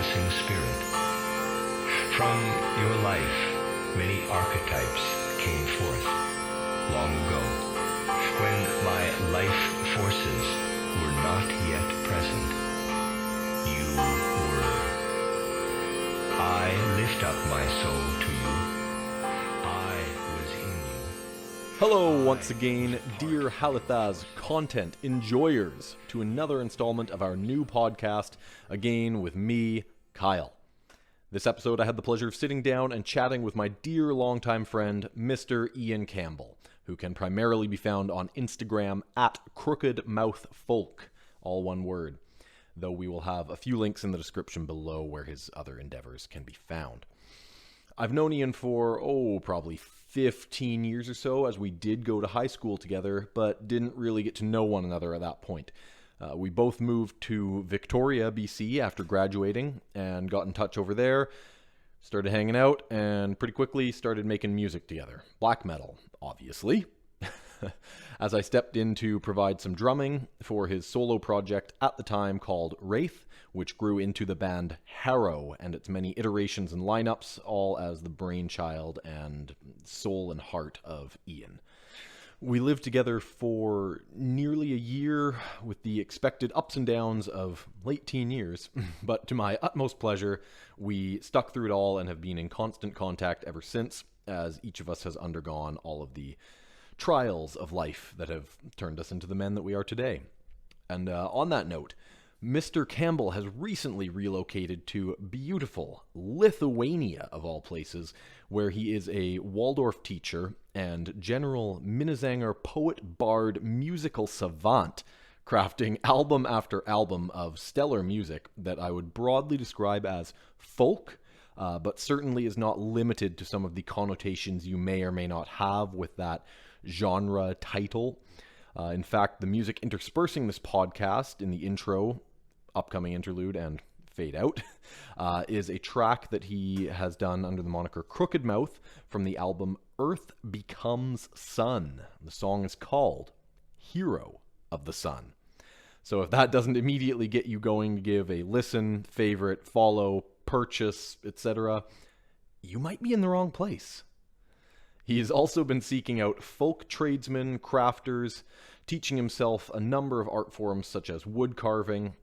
all-encompassing spirit. From your life, many archetypes came forth long ago, when my life forces were not yet present. You were. I lift up my soul to you. I was in you. Hello once again, dear Halithaz content enjoyers, to another installment of our new podcast, again with me, Kyle. This episode I had the pleasure of sitting down and chatting with my dear longtime friend, Mr. Ian Campbell, who can primarily be found on Instagram at crookedmouthfolk, all one word, though we will have a few links in the description below where his other endeavors can be found. I've known Ian for, probably 15 years or so, as we did go to high school together, but didn't really get to know one another at that point. We both moved to Victoria, BC after graduating and got in touch over there, started hanging out, and pretty quickly started making music together. Black metal, obviously. As I stepped in to provide some drumming for his solo project at the time called Wraith, which grew into the band Harrow and its many iterations and lineups, all as the brainchild and soul and heart of Ian. We lived together for nearly a year with the expected ups and downs of late teen years, but to my utmost pleasure, we stuck through it all and have been in constant contact ever since, as each of us has undergone all of the trials of life that have turned us into the men that we are today. And on that note, Mr. Campbell has recently relocated to beautiful Lithuania, of all places, where he is a Waldorf teacher and general Minnesänger poet bard musical savant, crafting album after album of stellar music that I would broadly describe as folk, but certainly is not limited to some of the connotations you may or may not have with that genre title. In fact, the music interspersing this podcast in the intro, upcoming interlude, and fade out, is a track that he has done under the moniker Crooked Mouth from the album Earth Becomes Sun. The song is called Hero of the Sun. So if that doesn't immediately get you going to give a listen, favorite, follow, purchase, etc., you might be in the wrong place. He has also been seeking out folk tradesmen, crafters, teaching himself a number of art forms such as wood carving,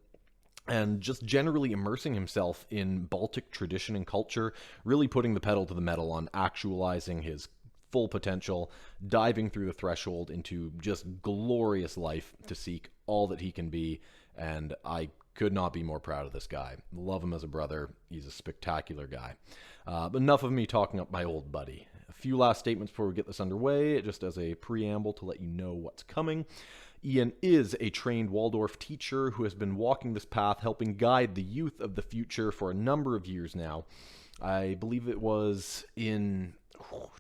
and just generally immersing himself in Baltic tradition and culture, really putting the pedal to the metal on actualizing his full potential, diving through the threshold into just glorious life to seek all that he can be, and I could not be more proud of this guy. Love him as a brother. He's a spectacular guy. But enough of me talking up my old buddy. A few last statements before we get this underway, just as a preamble to let you know what's coming. Ian is a trained Waldorf teacher who has been walking this path, helping guide the youth of the future for a number of years now. I believe it was in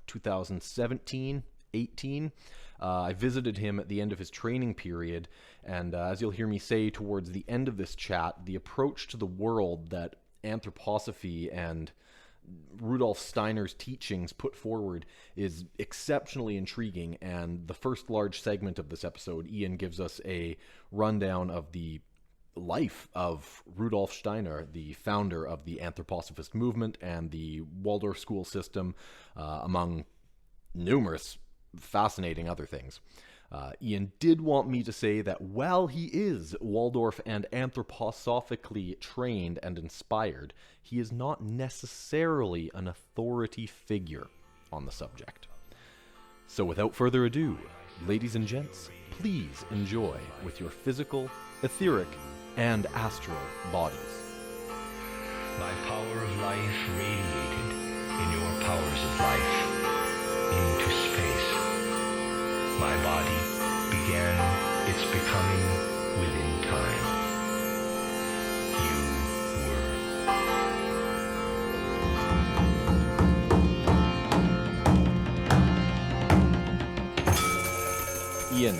2017, 18. I visited him at the end of his training period, and as you'll hear me say towards the end of this chat, the approach to the world that anthroposophy and Rudolf Steiner's teachings put forward is exceptionally intriguing, and the first large segment of this episode, Ian gives us a rundown of the life of Rudolf Steiner, the founder of the anthroposophist movement and the Waldorf school system, among numerous fascinating other things. Ian did want me to say that while he is Waldorf and anthroposophically trained and inspired, he is not necessarily an authority figure on the subject. So without further ado, ladies and gents, please enjoy with your physical, etheric, and astral bodies. My power of life radiated in your powers of life into space. My body began its becoming within time. You were. Ian,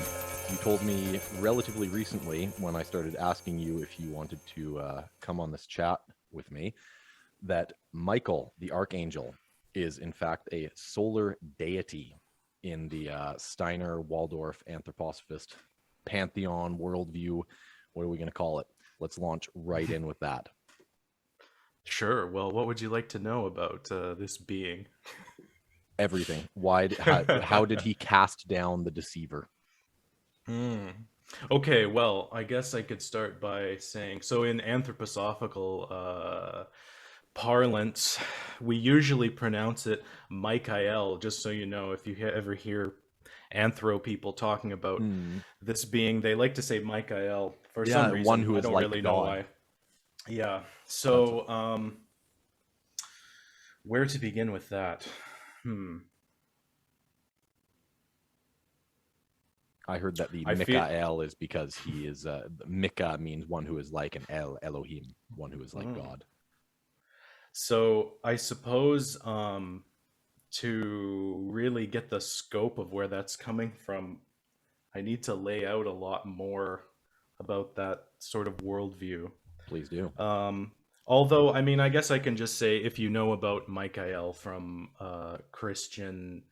you told me relatively recently when I started asking you if you wanted to come on this chat with me that Michael, the Archangel, is in fact a solar deity in the Steiner, Waldorf, anthroposophist pantheon, worldview. What are we going to call it? Let's launch right in with that. Sure. Well, what would you like to know about this being? Everything. How did he cast down the deceiver? Hmm. Okay, well, I guess I could start by saying so in anthroposophical parlance, we usually pronounce it Michael, just so you know, if you ever hear anthro people talking about Hmm. this being, they like to say Michael for some Yeah, one reason. who I is don't like really know God. why. Yeah. That's So, where to begin with that? Hmm. I heard that the I feel. Mikael is because he is Mika means one who is like, an El Elohim, one who is like Hmm. God. So I suppose to really get the scope of where that's coming from, I need to lay out a lot more about that sort of worldview. Please do. Um, Although, I mean, I guess I can just say if you know about Michael from Christian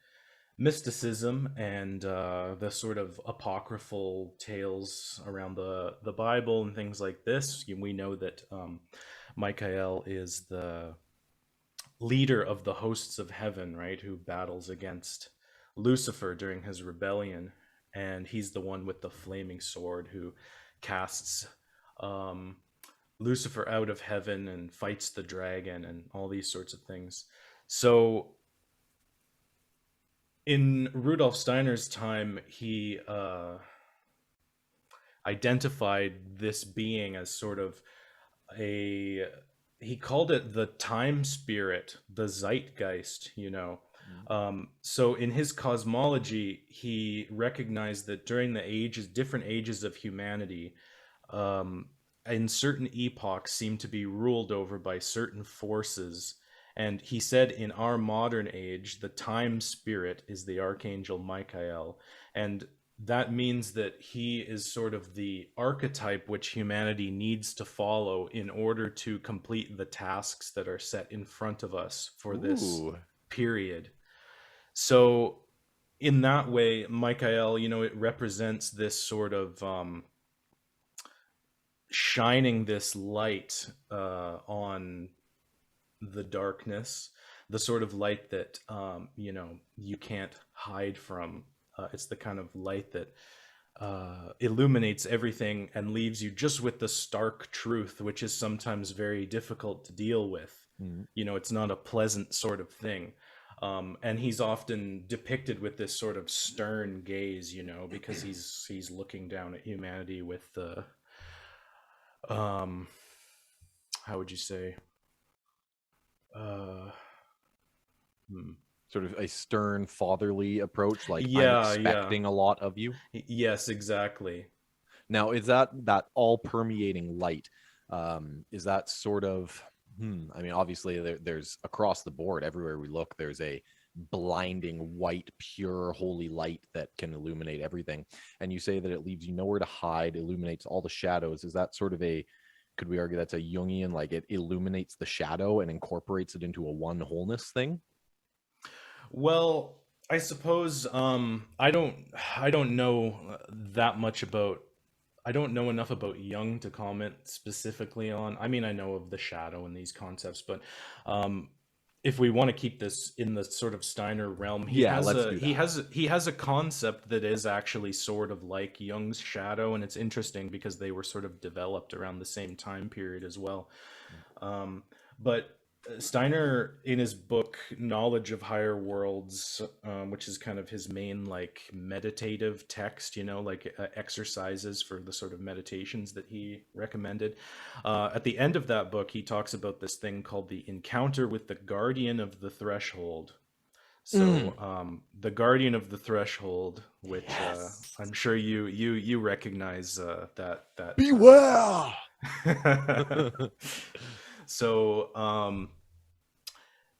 mysticism and the sort of apocryphal tales around the Bible and things like this, we know that Michael is the leader of the hosts of heaven, right, who battles against Lucifer during his rebellion. And he's the one with the flaming sword who casts um, Lucifer out of heaven and fights the dragon and all these sorts of things. So in Rudolf Steiner's time, he identified this being as sort of a he called it the time spirit, the zeitgeist, you know. Mm. So in his cosmology, he recognized that during the ages, different ages of humanity, um, in certain epochs seem to be ruled over by certain forces. And he said in our modern age, the time spirit is the archangel Michael. And that means that he is sort of the archetype which humanity needs to follow in order to complete the tasks that are set in front of us for this Ooh. period. So, in that way, Michael, you know, it represents this sort of shining this light on the darkness, the sort of light that you know, you can't hide from. It's the kind of light that illuminates everything and leaves you just with the stark truth, which is sometimes very difficult to deal with. Mm. You know, it's not a pleasant sort of thing. And he's often depicted with this sort of stern gaze, you know, because he's looking down at humanity with the um, how would you say? Uh, hmm. Sort of a stern fatherly approach, like, I'm Yeah, yeah. expecting a lot of you. Yes, exactly. Now, is that all permeating light? Is that sort of, I mean, obviously there's across the board, everywhere we look, there's a blinding white, pure, holy light that can illuminate everything. And you say that it leaves you nowhere to hide, illuminates all the shadows. Is that sort of a, could we argue that's a Jungian, like it illuminates the shadow and incorporates it into a one wholeness thing? Well, I suppose I don't know that much about I don't know enough about Jung to comment specifically on. I mean, I know of the shadow and these concepts, but um, if we want to keep this in the sort of Steiner realm, he Yeah, has let's a do he that. has he has a concept that is actually sort of like Jung's shadow, and it's interesting because they were sort of developed around the same time period as well. Um, but Steiner, in his book Knowledge of Higher Worlds, which is kind of his main like meditative text, you know, like exercises for the sort of meditations that he recommended. At the end of that book, he talks about this thing called the encounter with the guardian of the threshold. Mm. So, the guardian of the threshold, which Yes. I'm sure you recognize that term. Beware. So,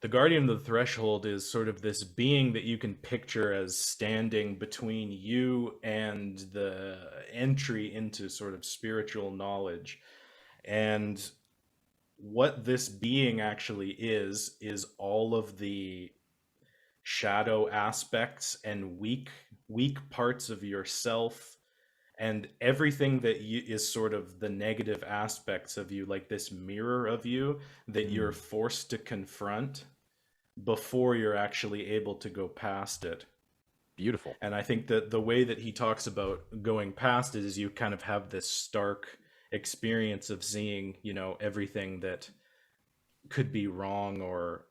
the guardian of the threshold is sort of this being that you can picture as standing between you and the entry into sort of spiritual knowledge. And what this being actually is all of the shadow aspects and weak parts of yourself and everything that is sort of the negative aspects of you, like this mirror of you that you're Mm, forced to confront before you're actually able to go past it. beautiful. And I think that the way that he talks about going past it is you kind of have this stark experience of seeing, everything that could be wrong, or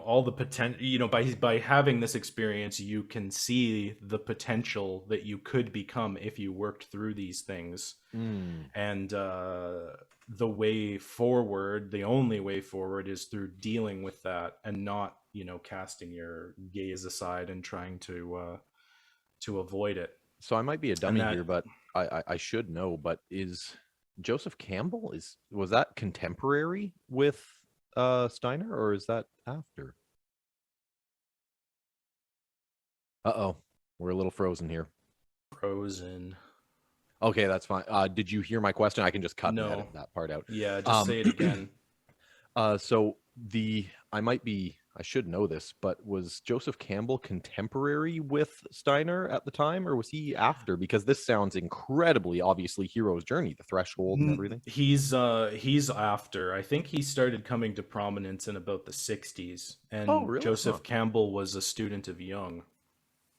all the potential, by having this experience, you can see the potential that you could become if you worked through these things. Mm. And the way forward, the only way forward, is through dealing with that, and not casting your gaze aside and trying to avoid it. So I might be a And dummy here, that but I should know. But is Joseph Campbell, was that contemporary with Steiner, or is that after? Uh-oh, we're a little frozen here. frozen. Okay, that's fine. Did you hear my question? I can just cut and edit No. that part out. Yeah, just Um, say it again. so I should know this, but was Joseph Campbell contemporary with Steiner at the time, or was he after? Because this sounds incredibly obviously hero's journey, the threshold and everything. He's after. I think he started coming to prominence in about the 60s, Oh, and really? Huh. Joseph Campbell was a student of Jung.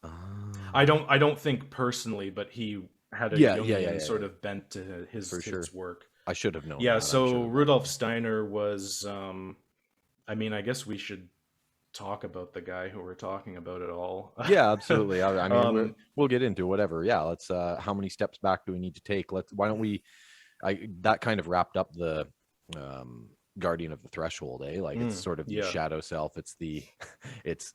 I Ah. don't think personally, but he had a Jungian sort Yeah, of bent to for sure. his work. I should have known Yeah, that. I should so have known Rudolf that. Steiner was I mean, I guess we should talk about the guy who we're talking about at all. Yeah, absolutely. I mean, um we'll get into whatever. Yeah, let's. How many steps back do we need to take? Why don't we? That kind of wrapped up the Guardian of the Threshold, eh? Like it's sort of the yeah. shadow self. It's the, it's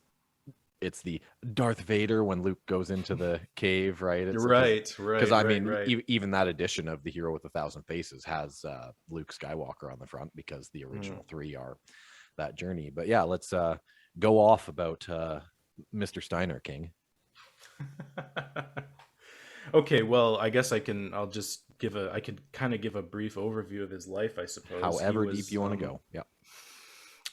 it's the Darth Vader when Luke goes into the cave, right? It's Right, because right, I right, mean, right. even that edition of the Hero with a Thousand Faces has Luke Skywalker on the front, because the Mm. original three are that journey. But yeah, let's go off about Mr. Steiner King. Okay, well, I guess I'll just I could kind of give a brief overview of his life, I suppose. He However deep was, you want to go. Yeah.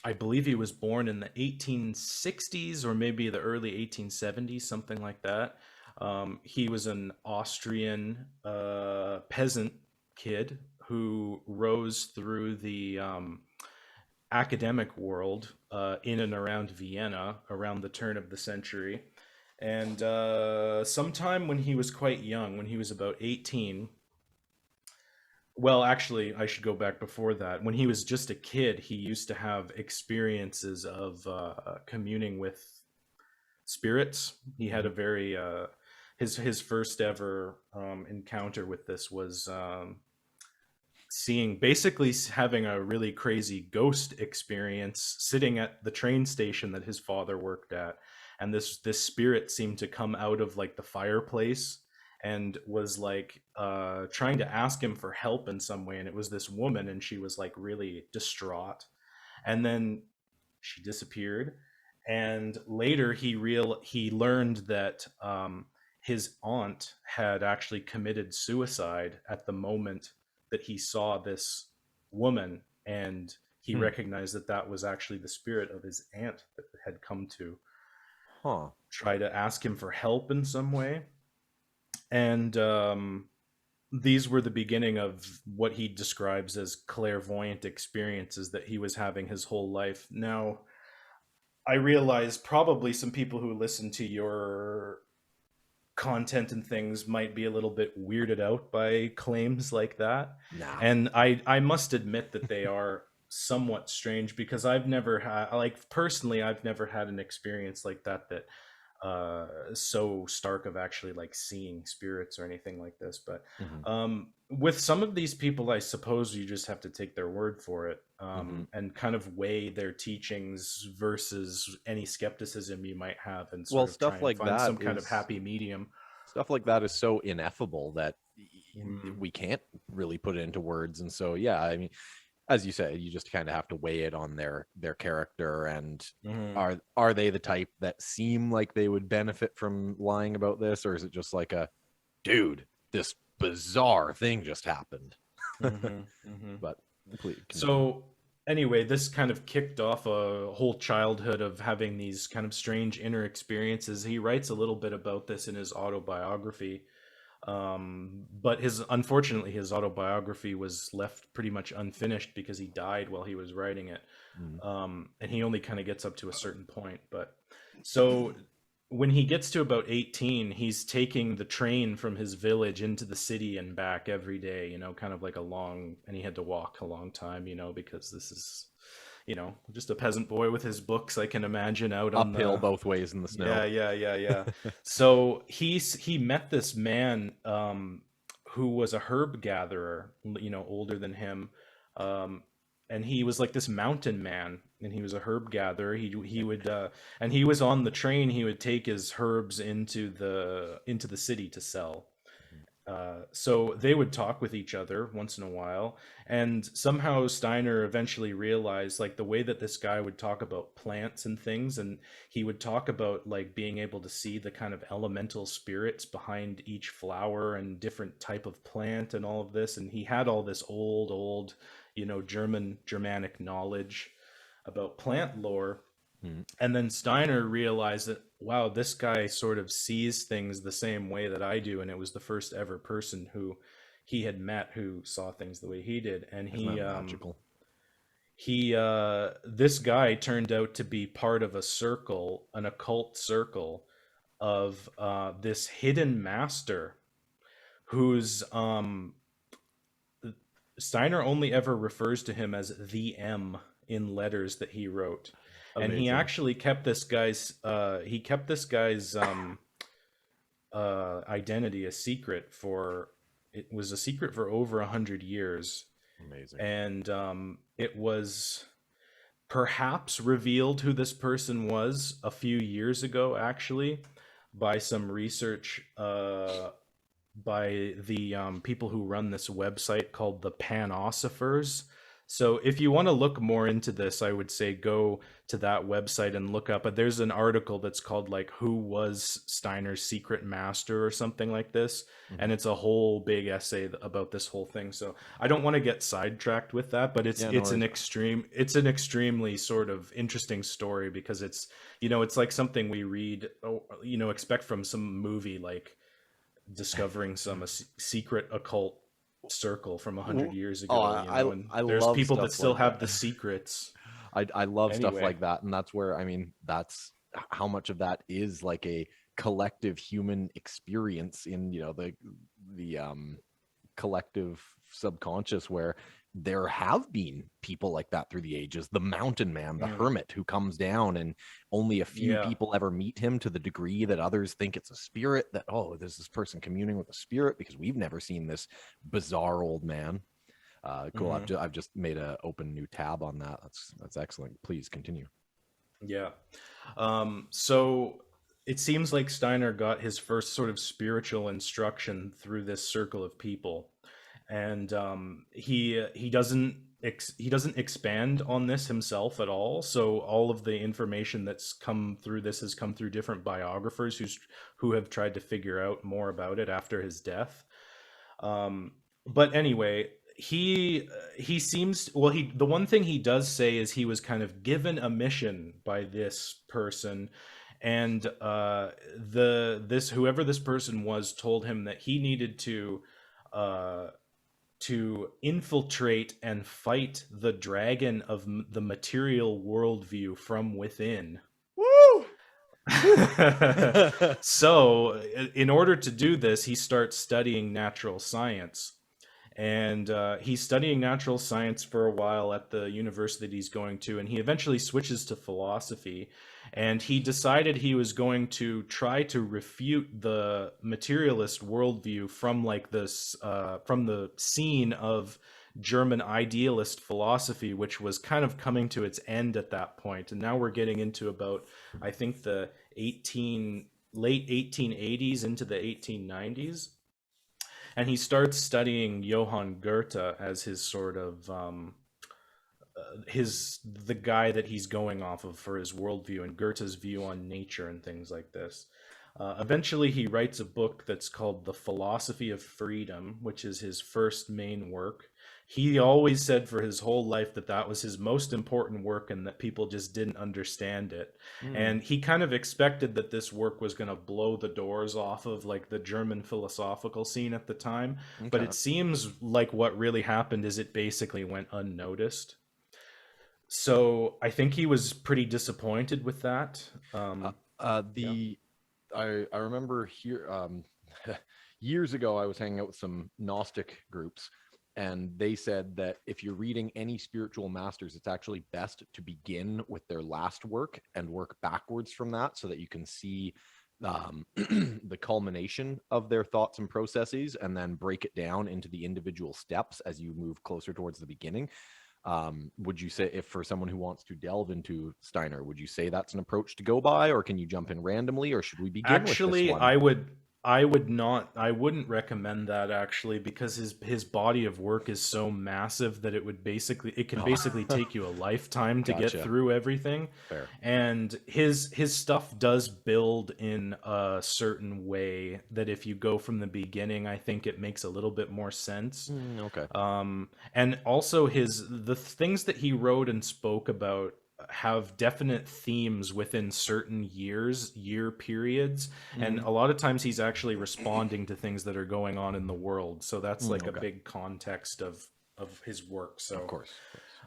I believe he was born in the 1860s or maybe the early 1870s, something like that. He was an Austrian peasant kid who rose through the academic world in and around Vienna around the turn of the century. And sometime when he was quite young, when he was about 18, well, actually, I should go back before that. When he was just a kid, he used to have experiences of communing with spirits. He had Mhm. a very his first ever encounter with this was seeing, basically having a really crazy ghost experience sitting at the train station that his father worked at, and this spirit seemed to come out of like the fireplace and was like trying to ask him for help in some way, and it was this woman, and she was like really distraught, and then she disappeared. And later he learned that his aunt had actually committed suicide at the moment that he saw this woman, and he Hmm. recognized that that was actually the spirit of his aunt that had come to Huh. try to ask him for help in some way. And these were the beginning of what he describes as clairvoyant experiences that he was having his whole life. Now, I realize probably some people who listen to your content and things might be a little bit weirded out by claims like that. Nah. And I must admit that they are somewhat strange, because I've never had, like, personally, I've never had an experience like that so stark of actually like seeing spirits or anything like this. But Hmm. with some of these people, I suppose you just have to take their word for it, Hmm. and kind of weigh their teachings versus any skepticism you might have, and Well, sort of try and find some kind of happy medium. stuff like that is so ineffable that Mm. we can't really put it into words. And so, yeah, I mean, as you said, you just kind of have to weigh it on their character, and Mhm. are they the type that seem like they would benefit from lying about this, or is it just like a dude, this bizarre thing just happened? Mhm. Mhm. But please continue. So anyway, this kind of kicked off a whole childhood of having these kind of strange inner experiences. He writes a little bit about this in his autobiography. But his unfortunately his autobiography was left pretty much unfinished because he died while he was writing it. Mm. And he only kind of gets up to a certain point. But so when he gets to about 18, he's taking the train from his village into the city and back every day, kind of like a long, and he had to walk a long time, because this is, just a peasant boy with his books, I can imagine, out on Uphill both ways in the snow. Yeah. So he met this man who was a herb gatherer, older than him, and he was like this mountain man, and he was a herb gatherer. He would and he was on the train. He would take his herbs into the city to sell. So they would talk with each other once in a while, and somehow Steiner eventually realized, like, the way that this guy would talk about plants and things, and he would talk about like being able to see the kind of elemental spirits behind each flower and different type of plant and all of this, and he had all this old Germanic knowledge about plant lore. Mm. And then Steiner realized that, wow, this guy sort of sees things the same way that I do. And it was the first ever person who he had met who saw things the way he did. And Isn't that magical? this guy turned out to be part of a circle, an occult circle of this hidden master who's Steiner only ever refers to him as the M in letters that he wrote. And he Amazing. actually kept this guy's identity a secret for over 100 years. Amazing. And it was perhaps revealed who this person was a few years ago, actually, by some research by the people who run this website called the Panosophers. So if you want to look more into this, I would say go to that website and look up. But there's an article that's called like "Who Was Steiner's Secret Master" or something like this, and it's a whole big essay about this whole thing. So I don't want to get sidetracked with that, but it's an extremely sort of interesting story, because it's like something we read, expect from some movie, like discovering some secret occult circle from 100 years ago. And there's love people stuff that still like have that. the secrets. I love stuff Anyway. like that, and that's where, I mean, that's how much of that is like a collective human experience in the collective subconscious, where there have been people like that through the ages. The mountain man, the hermit, who comes down, and only a few people ever meet him, to the degree that others think it's a spirit, that, oh, there's this person communing with a spirit, because we've never seen this bizarre old man. Cool. I've just made a open new tab on that. That's excellent. Please continue. Yeah. So it seems like Steiner got his first sort of spiritual instruction through this circle of people, and he doesn't expand on this himself at all. So all of the information that's come through this has come through different biographers who have tried to figure out more about it after his death. But anyway, he seems, well, the one thing he does say is he was kind of given a mission by this person, and whoever this person was told him that he needed to infiltrate and fight the dragon of the material worldview from within. Woo! So in order to do this, he starts studying natural science. And he's studying natural science for a while at the university he's going to, and he eventually switches to philosophy. And he decided he was going to try to refute the materialist worldview from like this, from the scene of German idealist philosophy, which was kind of coming to its end at that point. And now we're getting into about, I think, the late 1880s into the 1890s. And he starts studying Johann Goethe as his sort of the guy that he's going off of for his worldview, and Goethe's view on nature and things like this. Eventually, he writes a book that's called The Philosophy of Freedom, which is his first main work. he always said for his whole life that that was his most important work and that people just didn't understand it. Mm, And he kind of expected that this work was going to blow the doors off of like the German philosophical scene at the time. But okay. it seems like what really happened is it basically went unnoticed. So I think he was pretty disappointed with that. Uh, Yeah. the I remember here years ago I was hanging out with some Gnostic groups, and they said that if you're reading any spiritual masters, it's actually best to begin with their last work and work backwards from that, so that you can see the culmination of their thoughts and processes, and then break it down into the individual steps as you move closer towards the beginning. Would you say, if for someone who wants to delve into Steiner, would you say that's an approach to go by, or can you jump in randomly, or should we begin with this Actually, one? I wouldn't recommend that actually because his body of work is so massive that it can Oh, basically take you a lifetime to get gotcha. through everything. Fair. And his stuff does build in a certain way that if you go from the beginning, I think it makes a little bit more sense. Okay. And also the things that he wrote and spoke about have definite themes within certain year periods, and Hmm. a lot of times he's actually responding to things that are going on in the world, so that's like a Okay. big context of his work. Of So course.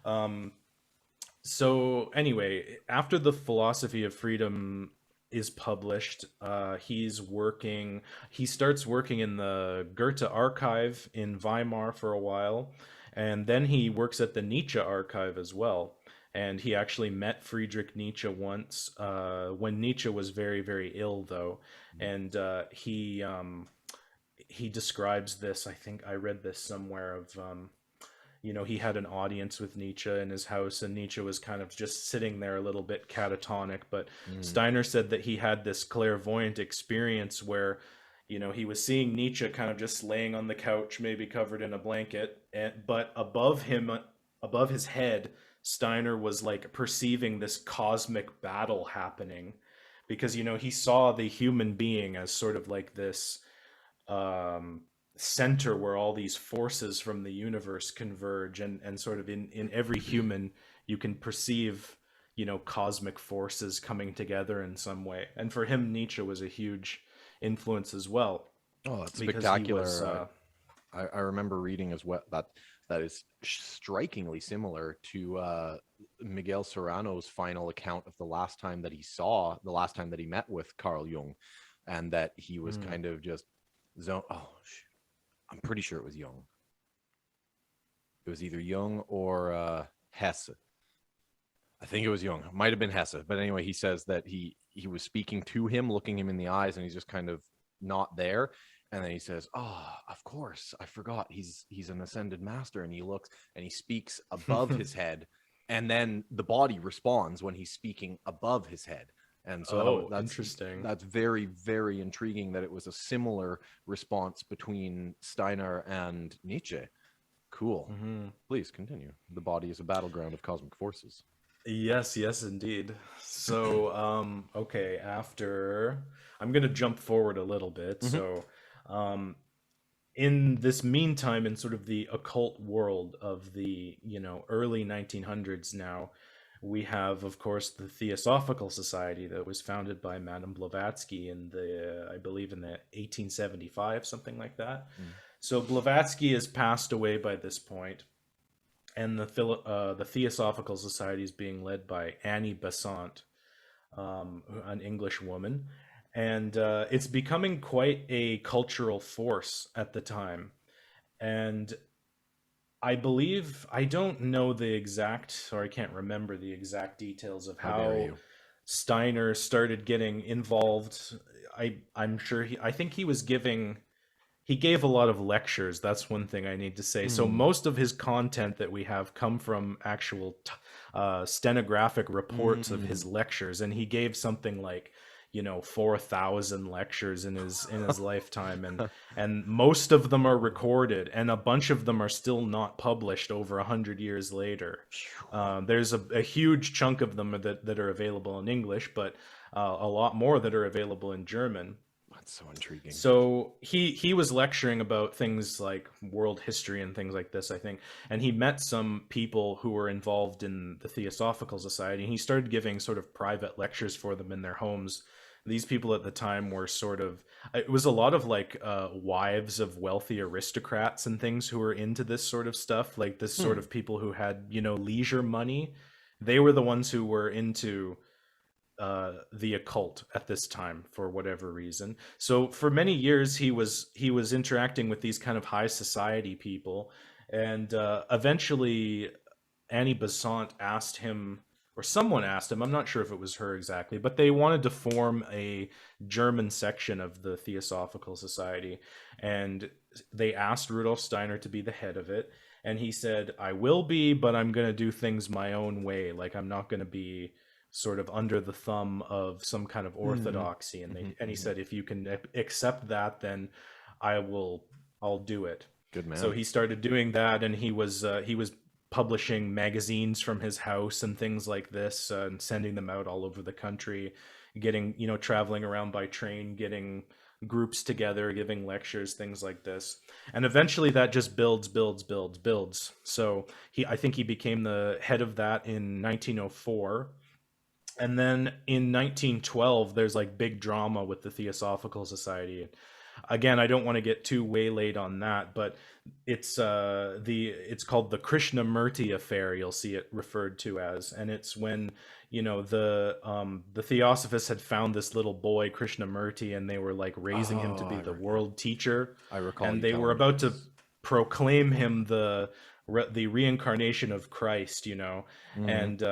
um so anyway, after the philosophy of freedom is published, he starts working in the Goethe archive in Weimar for a while, and then he works at the Nietzsche archive as well. And he actually met Friedrich Nietzsche once, when Nietzsche was very, very ill, though. And he describes this. I think I read this somewhere of he had an audience with Nietzsche in his house, and Nietzsche was kind of just sitting there a little bit catatonic. But Mm. Steiner said that he had this clairvoyant experience where, he was seeing Nietzsche kind of just laying on the couch, maybe covered in a blanket, but above him, above his head, Steiner was like perceiving this cosmic battle happening because, he saw the human being as sort of like this um, center where all these forces from the universe converge, and sort of in every human you can perceive cosmic forces coming together in some way. And for him, Nietzsche was a huge influence as well Oh, that's because he was spectacular. I remember reading as well that that is strikingly similar to Miguel Serrano's final account of the last time that he met with Carl Jung, and that he was mm, kind of just zone. Oh, I'm pretty sure it was Jung. It was either Jung or Hesse. I think it was Jung. It might have been Hesse, but anyway, he says that he was speaking to him, looking him in the eyes, and he's just kind of not there. And then he says, "Oh, of course, I forgot. He's an ascended master." And he looks and he speaks above mm. his head, and then the body responds when he's speaking above his head. And so Oh, that's interesting. that's very very intriguing that it was a similar response between Steiner and Nietzsche. Cool. Hmm. Please continue. The body is a battleground of cosmic forces. Yes, yes, indeed. So, okay, after I'm gonna jump forward a little bit. Hmm. So, um, in this meantime, in sort of the occult world of the early 1900s, now we have, of course, the Theosophical Society that was founded by Madame Blavatsky in I believe, in the 1875, something like that. So Blavatsky has passed away by this point, and the Theosophical Society is being led by Annie Besant, an English woman, and it's becoming quite a cultural force at the time. And I don't know the exact, or I can't remember the exact details of How dare how you? Steiner started getting involved. I'm sure I think he gave a lot of lectures. That's one thing I need to say. So Mm. most of his content that we have come from actual stenographic reports of his Mm. lectures, and he gave something like 4,000 lectures in his lifetime, and most of them are recorded, and a bunch of them are still not published over 100 years later. There's a huge chunk of them that are available in English, but a lot more that are available in German. That's so intriguing. So he was lecturing about things like world history and things like this, I think, and he met some people who were involved in the Theosophical Society, and he started giving sort of private lectures for them in their homes. These people at the time were sort of, it was a lot of like wives of wealthy aristocrats and things who were into this sort of stuff, like this sort of people who had, you know, leisure money. They were the ones who were into the occult at this time for whatever reason. So for many years he was interacting with these kind of high society people, and eventually Annie Besant asked him, or someone asked him, I'm not sure if it was her exactly, but they wanted to form a German section of the Theosophical Society, and they asked Rudolf Steiner to be the head of it, and he said, I will be, but I'm going to do things my own way. Like, I'm not going to be sort of under the thumb of some kind of orthodoxy. And he said, if you can accept that, then I'll do it. Good man. So he started doing that, and he was publishing magazines from his house and things like this, and sending them out all over the country, getting, you know, traveling around by train, getting groups together, giving lectures, things like this. And eventually that just builds. So I think he became the head of that in 1904. And then in 1912, there's like big drama with the Theosophical Society. Again, I don't want to get too waylaid on that, but it's called the Krishnamurti affair. You'll see it referred to as, and it's when, you know, the Theosophists had found this little boy Krishnamurti, and they were like raising him to be the world teacher. I recall. And they were about to proclaim him the reincarnation of Christ, you know, and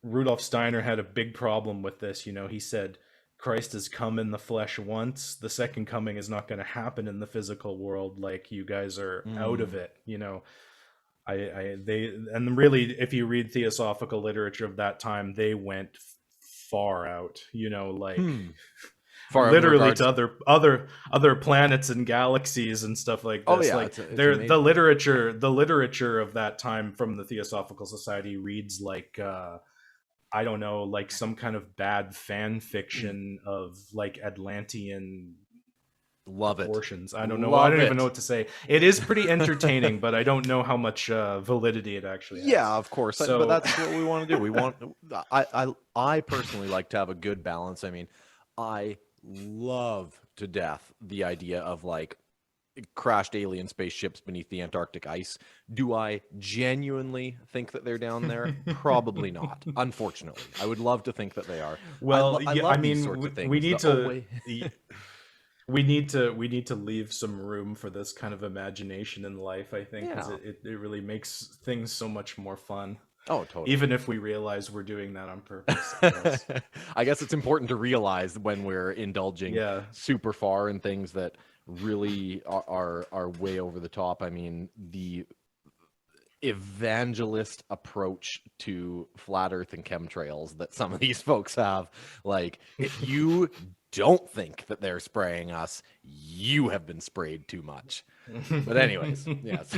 Rudolf Steiner had a big problem with this. You know, he said, Christ has come in the flesh once. The second coming is not going to happen in the physical world. Like, you guys are out of it. You know, and really, if you read theosophical literature of that time, they went far out. You know, like far literally to other planets and galaxies and stuff like this. Oh yeah, like it's the literature of that time from the Theosophical Society reads like. I don't know, like some kind of bad fan fiction of like Atlantean proportions. I don't know. I don't even know what to say. It is pretty entertaining, but I don't know how much validity it actually has. Yeah, of course. But that's what we want to do. We want. I personally like to have a good balance. I mean, I love to death the idea of like crashed alien spaceships beneath the Antarctic ice. Do I genuinely think that they're down there? Probably not. Unfortunately, I would love to think that they are. Well, I mean, these sorts of things. We need to leave some room for this kind of imagination in life, I think, because it really makes things so much more fun. Oh, totally. Even if we realize we're doing that on purpose. I guess it's important to realize when we're indulging super far in things that really are way over the top. I mean, the evangelist approach to flat earth and chemtrails that some of these folks have, like, if you don't think that they're spraying us, you have been sprayed too much. But anyways, yes.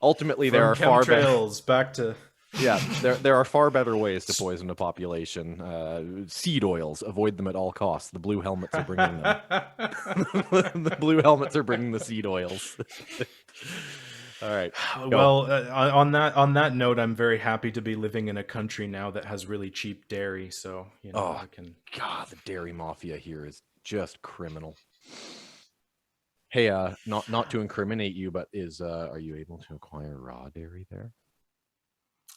Ultimately, there are far better back to there are far better ways to poison a population. Seed oils, avoid them at all costs. The blue helmets are bringing them. The blue helmets are bringing the seed oils. All right. Well, on that note, I'm very happy to be living in a country now that has really cheap dairy. So, you know, God, the dairy mafia here is just criminal. Hey, not to incriminate you, but are you able to acquire raw dairy there?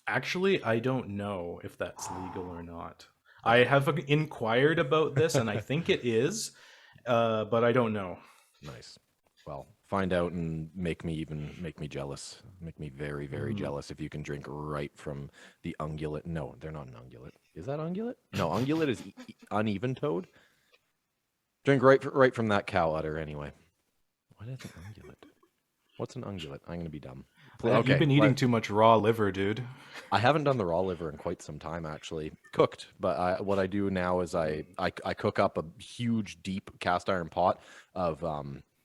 Actually, I don't know if that's legal or not. I have inquired about this, and I think it is, but I don't know. Nice. Well, find out and make me jealous. Make me very, very jealous if you can drink right from the ungulate. No, they're not an ungulate. Is that ungulate? No, ungulate is uneven toed. Drink right from that cow udder anyway. What is an ungulate? What's an ungulate? I'm going to be dumb. Okay, you've been eating too much raw liver, dude. I haven't done the raw liver in quite some time, actually. Cooked, but what I do now is I cook up a huge, deep cast iron pot of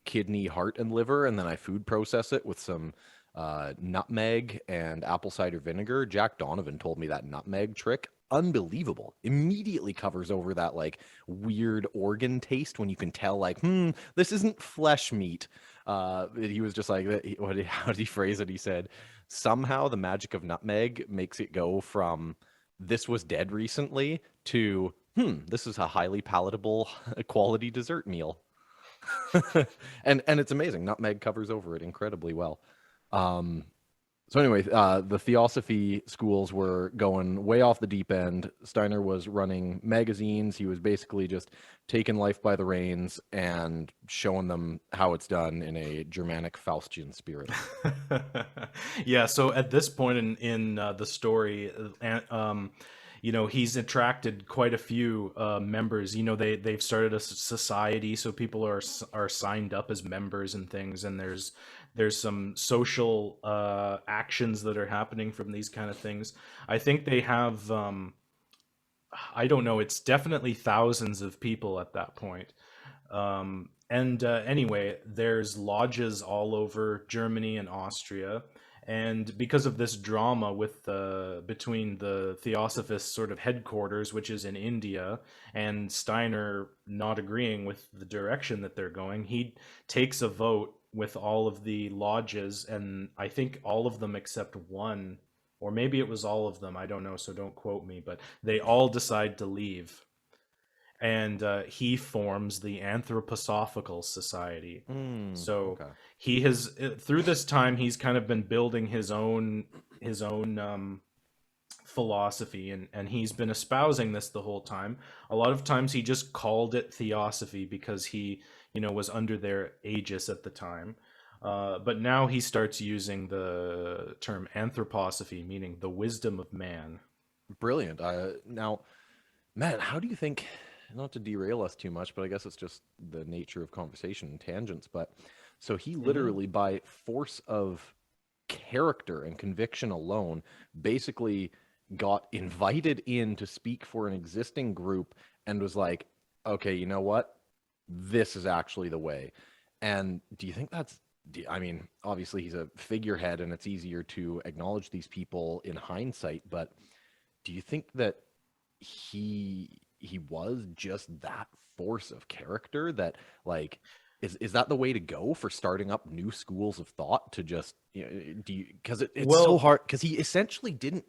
kidney, heart, and liver, and then I food process it with some nutmeg and apple cider vinegar. Jack Donovan told me that nutmeg trick. unbelievable. Immediately covers over that like weird organ taste when you can tell like, this isn't flesh meat. He was just like, how did he phrase it? He said, somehow the magic of nutmeg makes it go from this was dead recently to, this is a highly palatable quality dessert meal. And it's amazing. Nutmeg covers over it incredibly well. Um, so anyway, the theosophy schools were going way off the deep end. Steiner was running magazines. He was basically just taking life by the reins and showing them how it's done in a Germanic Faustian spirit. Yeah, so at this point in the story, he's attracted quite a few members. They've started a society, so people are signed up as members and things, and there's some social actions that are happening from these kind of things. I think they have I don't know, it's definitely thousands of people at that point. And anyway, there's lodges all over Germany and Austria. And because of this drama with between the Theosophist sort of headquarters, which is in India, and Steiner not agreeing with the direction that they're going, he takes a vote with all of the lodges, and I think all of them except one, or maybe it was all of them, I don't know, so don't quote me, but they all decide to leave, and he forms the Anthroposophical Society. So Okay. he has through this time he's kind of been building his own philosophy, and he's been espousing this the whole time. A lot of times he just called it theosophy because he was under their aegis at the time. But now he starts using the term anthroposophy, meaning the wisdom of man. Brilliant. Now, man, how do you think, not to derail us too much, but I guess it's just the nature of conversation and tangents, but so he literally, by force of character and conviction alone, basically got invited in to speak for an existing group and was like, okay, you know what? This is actually the way. And do you think I mean, obviously he's a figurehead and it's easier to acknowledge these people in hindsight, but do you think that he was just that force of character that like is that the way to go for starting up new schools of thought to just do you because it's so Well, hard because he essentially didn't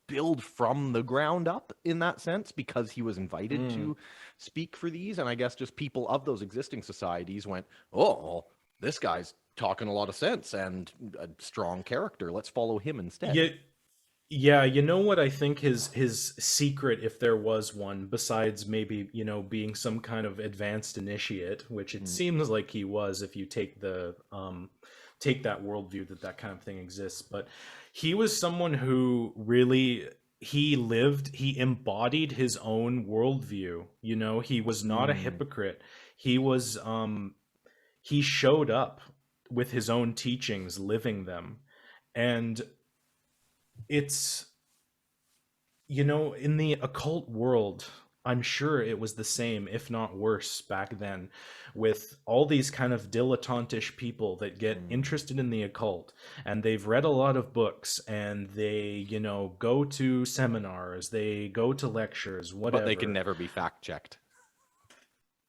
build from the ground up in that sense because he was invited mm, to speak for these, and I guess just people of those existing societies went, oh well, this guy's talking a lot of sense and a strong character, let's follow him instead. yeah, yeah, you know what I think his secret, if there was one, besides maybe, being some kind of advanced initiate, which it Mm, seems like he was if you take that worldview that kind of thing exists, but he was someone who really he embodied his own worldview. He was not a mm, hypocrite. He was he showed up with his own teachings, living them. And it's in the occult world, I'm sure it was the same, if not worse, back then, with all these kind of dilettantish people that get mm. interested in the occult, and they've read a lot of books, and they, go to seminars, they go to lectures, But they can whatever. never be fact checked.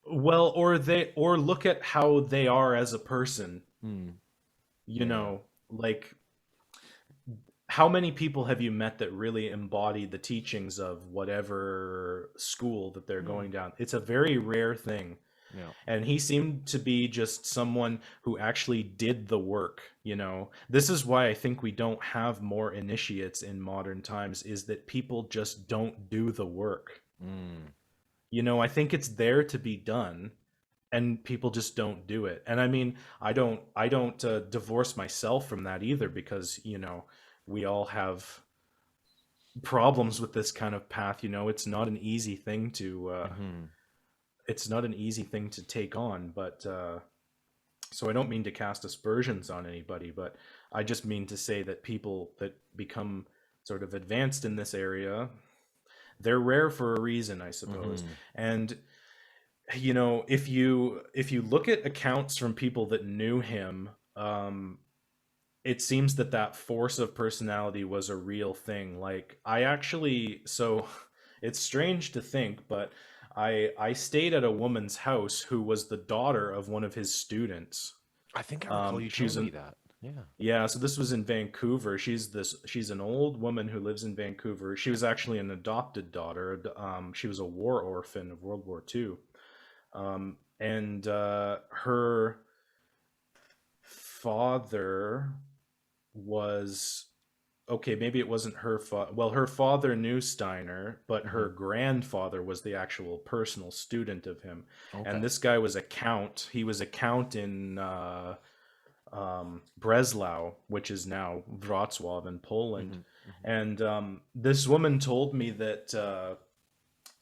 Well, or look at how they are as a person, Mm, you yeah. know, like how many people have you met that really embody the teachings of whatever school that they're Mm, going down? It's a very rare thing. yeah. And he seemed to be just someone who actually did the work. This is why I think we don't have more initiates in modern times, is that people just don't do the work. Mm, I think it's there to be done, and people just don't do it. And I mean, I don't divorce myself from that either, because we all have problems with this kind of path. It's not an easy thing to mhm. take on. But so I don't mean to cast aspersions on anybody, but I just mean to say that people that become sort of advanced in this area, they're rare for a reason, I suppose. Mhm. And if you look at accounts from people that knew him, it seems that force of personality was a real thing. Like, I actually, so It's strange to think, but I stayed at a woman's house who was the daughter of one of his students. I think I recall you She's telling me an that. Yeah. Yeah, so this was in Vancouver. She's an old woman who lives in Vancouver. She was actually an adopted daughter. She was a war orphan of World War II. And her father was okay, maybe it wasn't her father. Well, her father knew Steiner, but her Hmm. grandfather was the actual personal student of him. And Okay. this guy was a count. He was a count in Breslau, which is now Wrocław in Poland. Hmm. Hmm. And this woman told me that.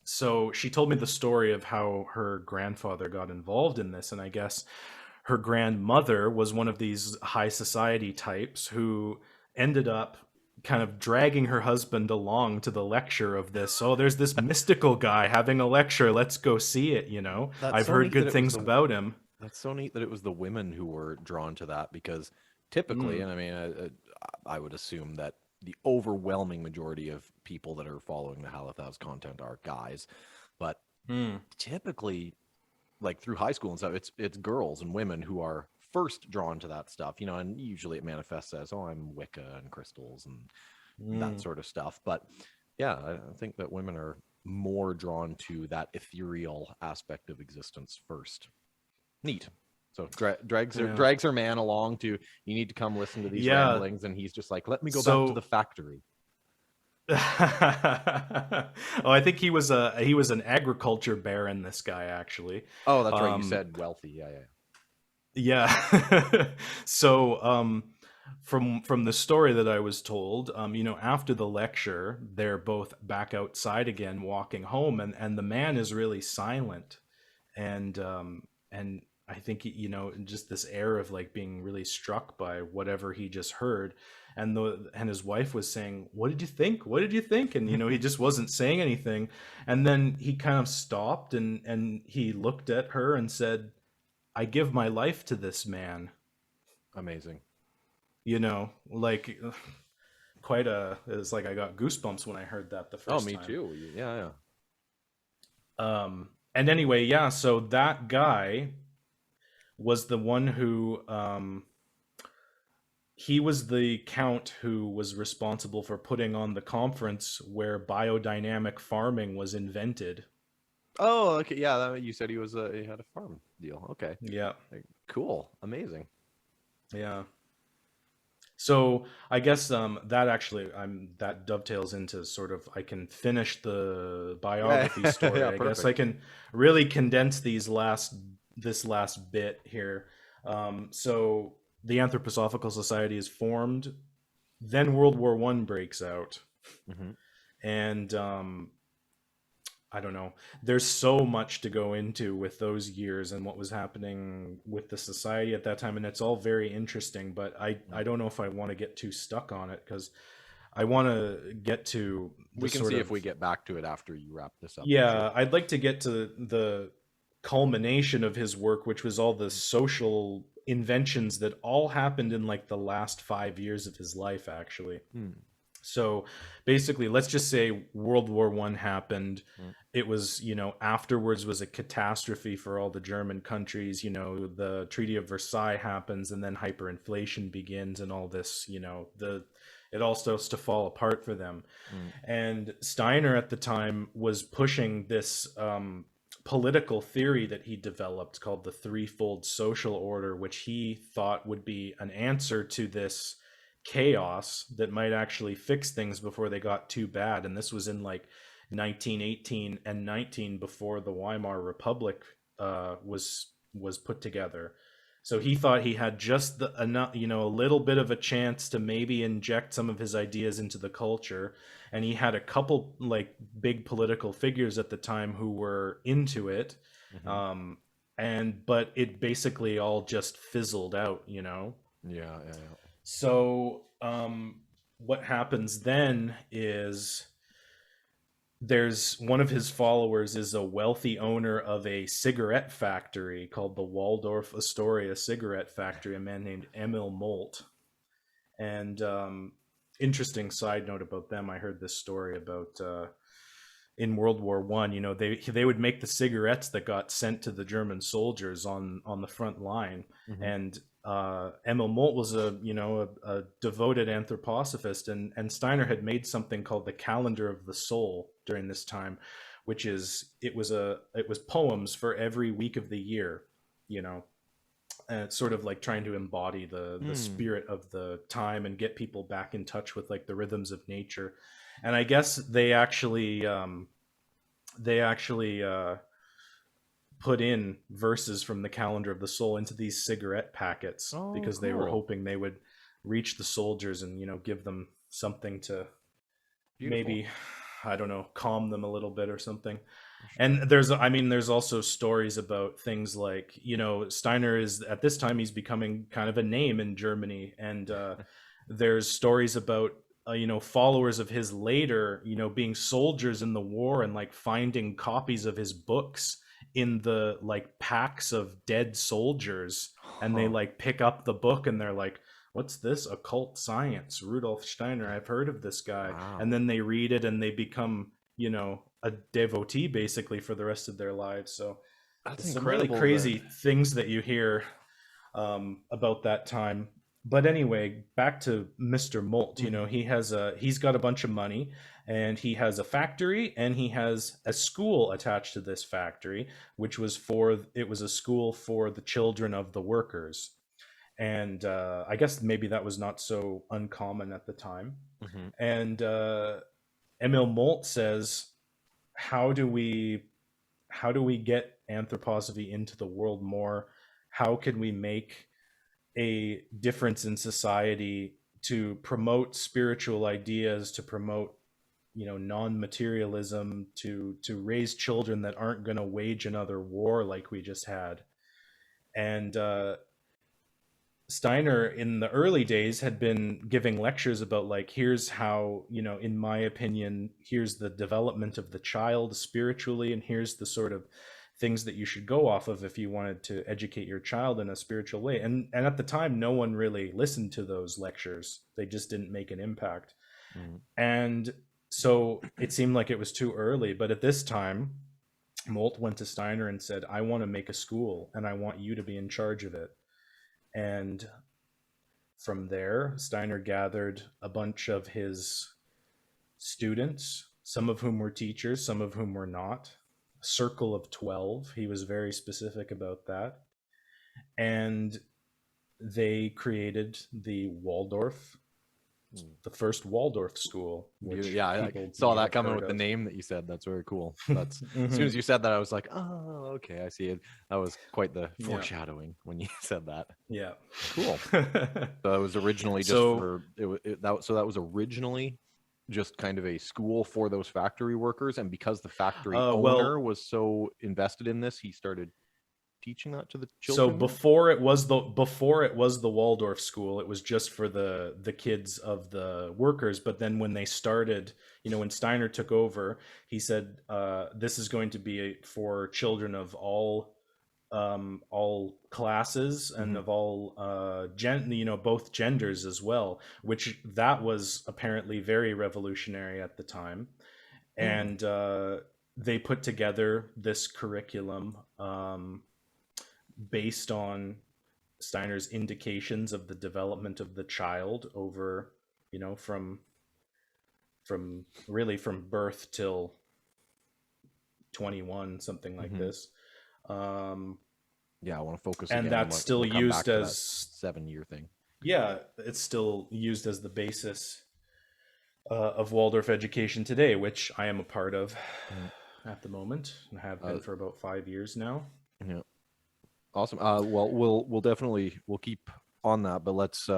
So she told me the story of how her grandfather got involved in this, and I guess her grandmother was one of these high society types who ended up kind of dragging her husband along to the lecture of this. Oh, there's this mystical guy having a lecture. Let's go see it. That's I've so heard neat that good it was things the about him. That's so neat that it was the women who were drawn to that because typically, Mm, and I mean, I would assume that the overwhelming majority of people that are following the Halithaz content are guys, but mm, typically, like through high school and stuff, it's girls and women who are first drawn to that stuff, and usually it manifests as, oh, I'm Wicca and crystals and that mm. sort of stuff. But yeah, I think that women are more drawn to that ethereal aspect of existence first. Neat. So Yeah. drags her man along to, you need to come listen to these Yeah. ramblings, and he's just like, let me go back to the So factory. oh, I think he was an agriculture baron, this guy actually. Oh, that's right. You Um said wealthy. Yeah, yeah. yeah. So from the story that I was told, after the lecture, they're both back outside again walking home, and the man is really silent, and I think just this air of like being really struck by whatever he just heard. And his wife was saying, "What did you think? What did you think?" And he just wasn't saying anything. And then he kind of stopped, and he looked at her and said, "I give my life to this man." Amazing. Like quite a it's like I got goosebumps when I heard that the Oh, first me time. too. Yeah, yeah. And anyway, yeah, so that guy was the one who he was the count who was responsible for putting on the conference where biodynamic farming was invented. Oh, okay. Yeah, you said he had a farm deal. Okay. Yeah, Like, cool. Amazing. yeah. So I guess that dovetails into sort of, I can finish the Yeah, biography story. yeah, I guess I perfect. can really condense this last bit here. So the Anthroposophical Society is formed. Then World War One breaks out, Hmm. and I don't know. There's so much to go into with those years and what was happening with the society at that time, and it's all very interesting. But I don't know if I want to get too stuck on it, because I want to get to the We can sort see if of we get back to it after you wrap this up, for sure. yeah. I'd like to get to the culmination of his work, which was all the social inventions that all happened in like the last 5 years of his life, actually. Mm. So basically, let's just say World War One happened. Mm. It was, afterwards was a catastrophe for all the German countries. The Treaty of Versailles happens, and then hyperinflation begins, and all this. It all starts to fall apart for them. Mm. And Steiner at the time was pushing this political theory that he developed called the threefold social order, which he thought would be an answer to this chaos that might actually fix things before they got too bad. And this was in like 1918 and 19, before the Weimar Republic was put together. So he thought he had just the enough, a little bit of a chance to maybe inject some of his ideas into the culture. And he had a couple like big political figures at the time who were into it. Hmm. But it basically all just fizzled out. Yeah, yeah, yeah. So what happens then is, there's one of his followers is a wealthy owner of a cigarette factory called the Waldorf Astoria Cigarette Factory, a man named Emil Molt. And interesting side note about them, I heard this story about in World War One. You know, they would make the cigarettes that got sent to the German soldiers on the front line. Mhm. And Emil Molt was a devoted anthroposophist, and Steiner had made something called the Calendar of the Soul during this time, which is it was poems for every week of the year, you know, and it's sort of like trying to embody the spirit of the time and get people back in touch with like the rhythms of nature. And I guess they actually put in verses from the Calendar of the Soul into these cigarette packets Oh, because they were cool. hoping they would reach the soldiers and, you know, give them something to Beautiful. maybe, I don't know, calm them a little bit or something. Sure. And there's also stories about things like, you know, Steiner is at this time, he's becoming kind of a name in Germany. And there's stories about, you know, followers of his later, you know, being soldiers in the war and like finding copies of his books in the like packs of dead soldiers. And they Huh. like pick up the book and they're like, what's this? Occult science, Rudolf Steiner. I've heard of this guy. Wow. And then they read it and they become, you know, a devotee basically for the rest of their lives. So That's it's some really incredible. crazy things that you hear about that time. But anyway, back to Mr. Molt. You know, he's got a bunch of money, and he has a factory, and he has a school attached to this factory, which was a school for the children of the workers. And I guess maybe that was not so uncommon at the time. Mhm. And Emil Molt says, how do we get anthroposophy into the world more? How can we make a difference in society to promote spiritual ideas, to promote, you know, non-materialism, to raise children that aren't going to wage another war like we just had? And Steiner in the early days had been giving lectures about like, here's how, you know, in my opinion, here's the development of the child spiritually, and here's the sort of things that you should go off of if you wanted to educate your child in a spiritual way. And at the time, no one really listened to those lectures. They just didn't make an impact. Mhm. And so it seemed like it was too early. But at this time, Molt went to Steiner and said, I want to make a school and I want you to be in charge of it. And from there, Steiner gathered a bunch of his students, some of whom were teachers, some of whom were not. A circle of 12. He was very specific about that. And they created the first Waldorf school, which Yeah, I people saw may that have coming heard with the of. name that you said. That's very cool. That's as soon Mhm. as you said that, I was like, oh, okay, I see it. That was quite the Yeah. foreshadowing when you said that. Yeah. Cool. So it was originally just So for so that was originally just kind of a school for those factory workers, and because the factory owner well, was so invested in this, he started teaching that to the so children. before it was the Waldorf school, it was just for the kids of the workers. But then when they started, you know, when Steiner took over, he said, this is going to be for children of all classes and Mhm. of all you know, both genders as well, which that was apparently very revolutionary at the time. And they put together this curriculum based on Steiner's indications of the development of the child over, you know, from birth till 21, something like Mhm. this. Um, Yeah, I want to focus and again on that's what still we'll come back used to that as 7-year thing. yeah, it's still used as the basis of Waldorf education today, which I am a part of Mhm. at the moment and have been for about 5 years now. Yeah. Awesome. Well, we'll definitely we'll keep on that, but let's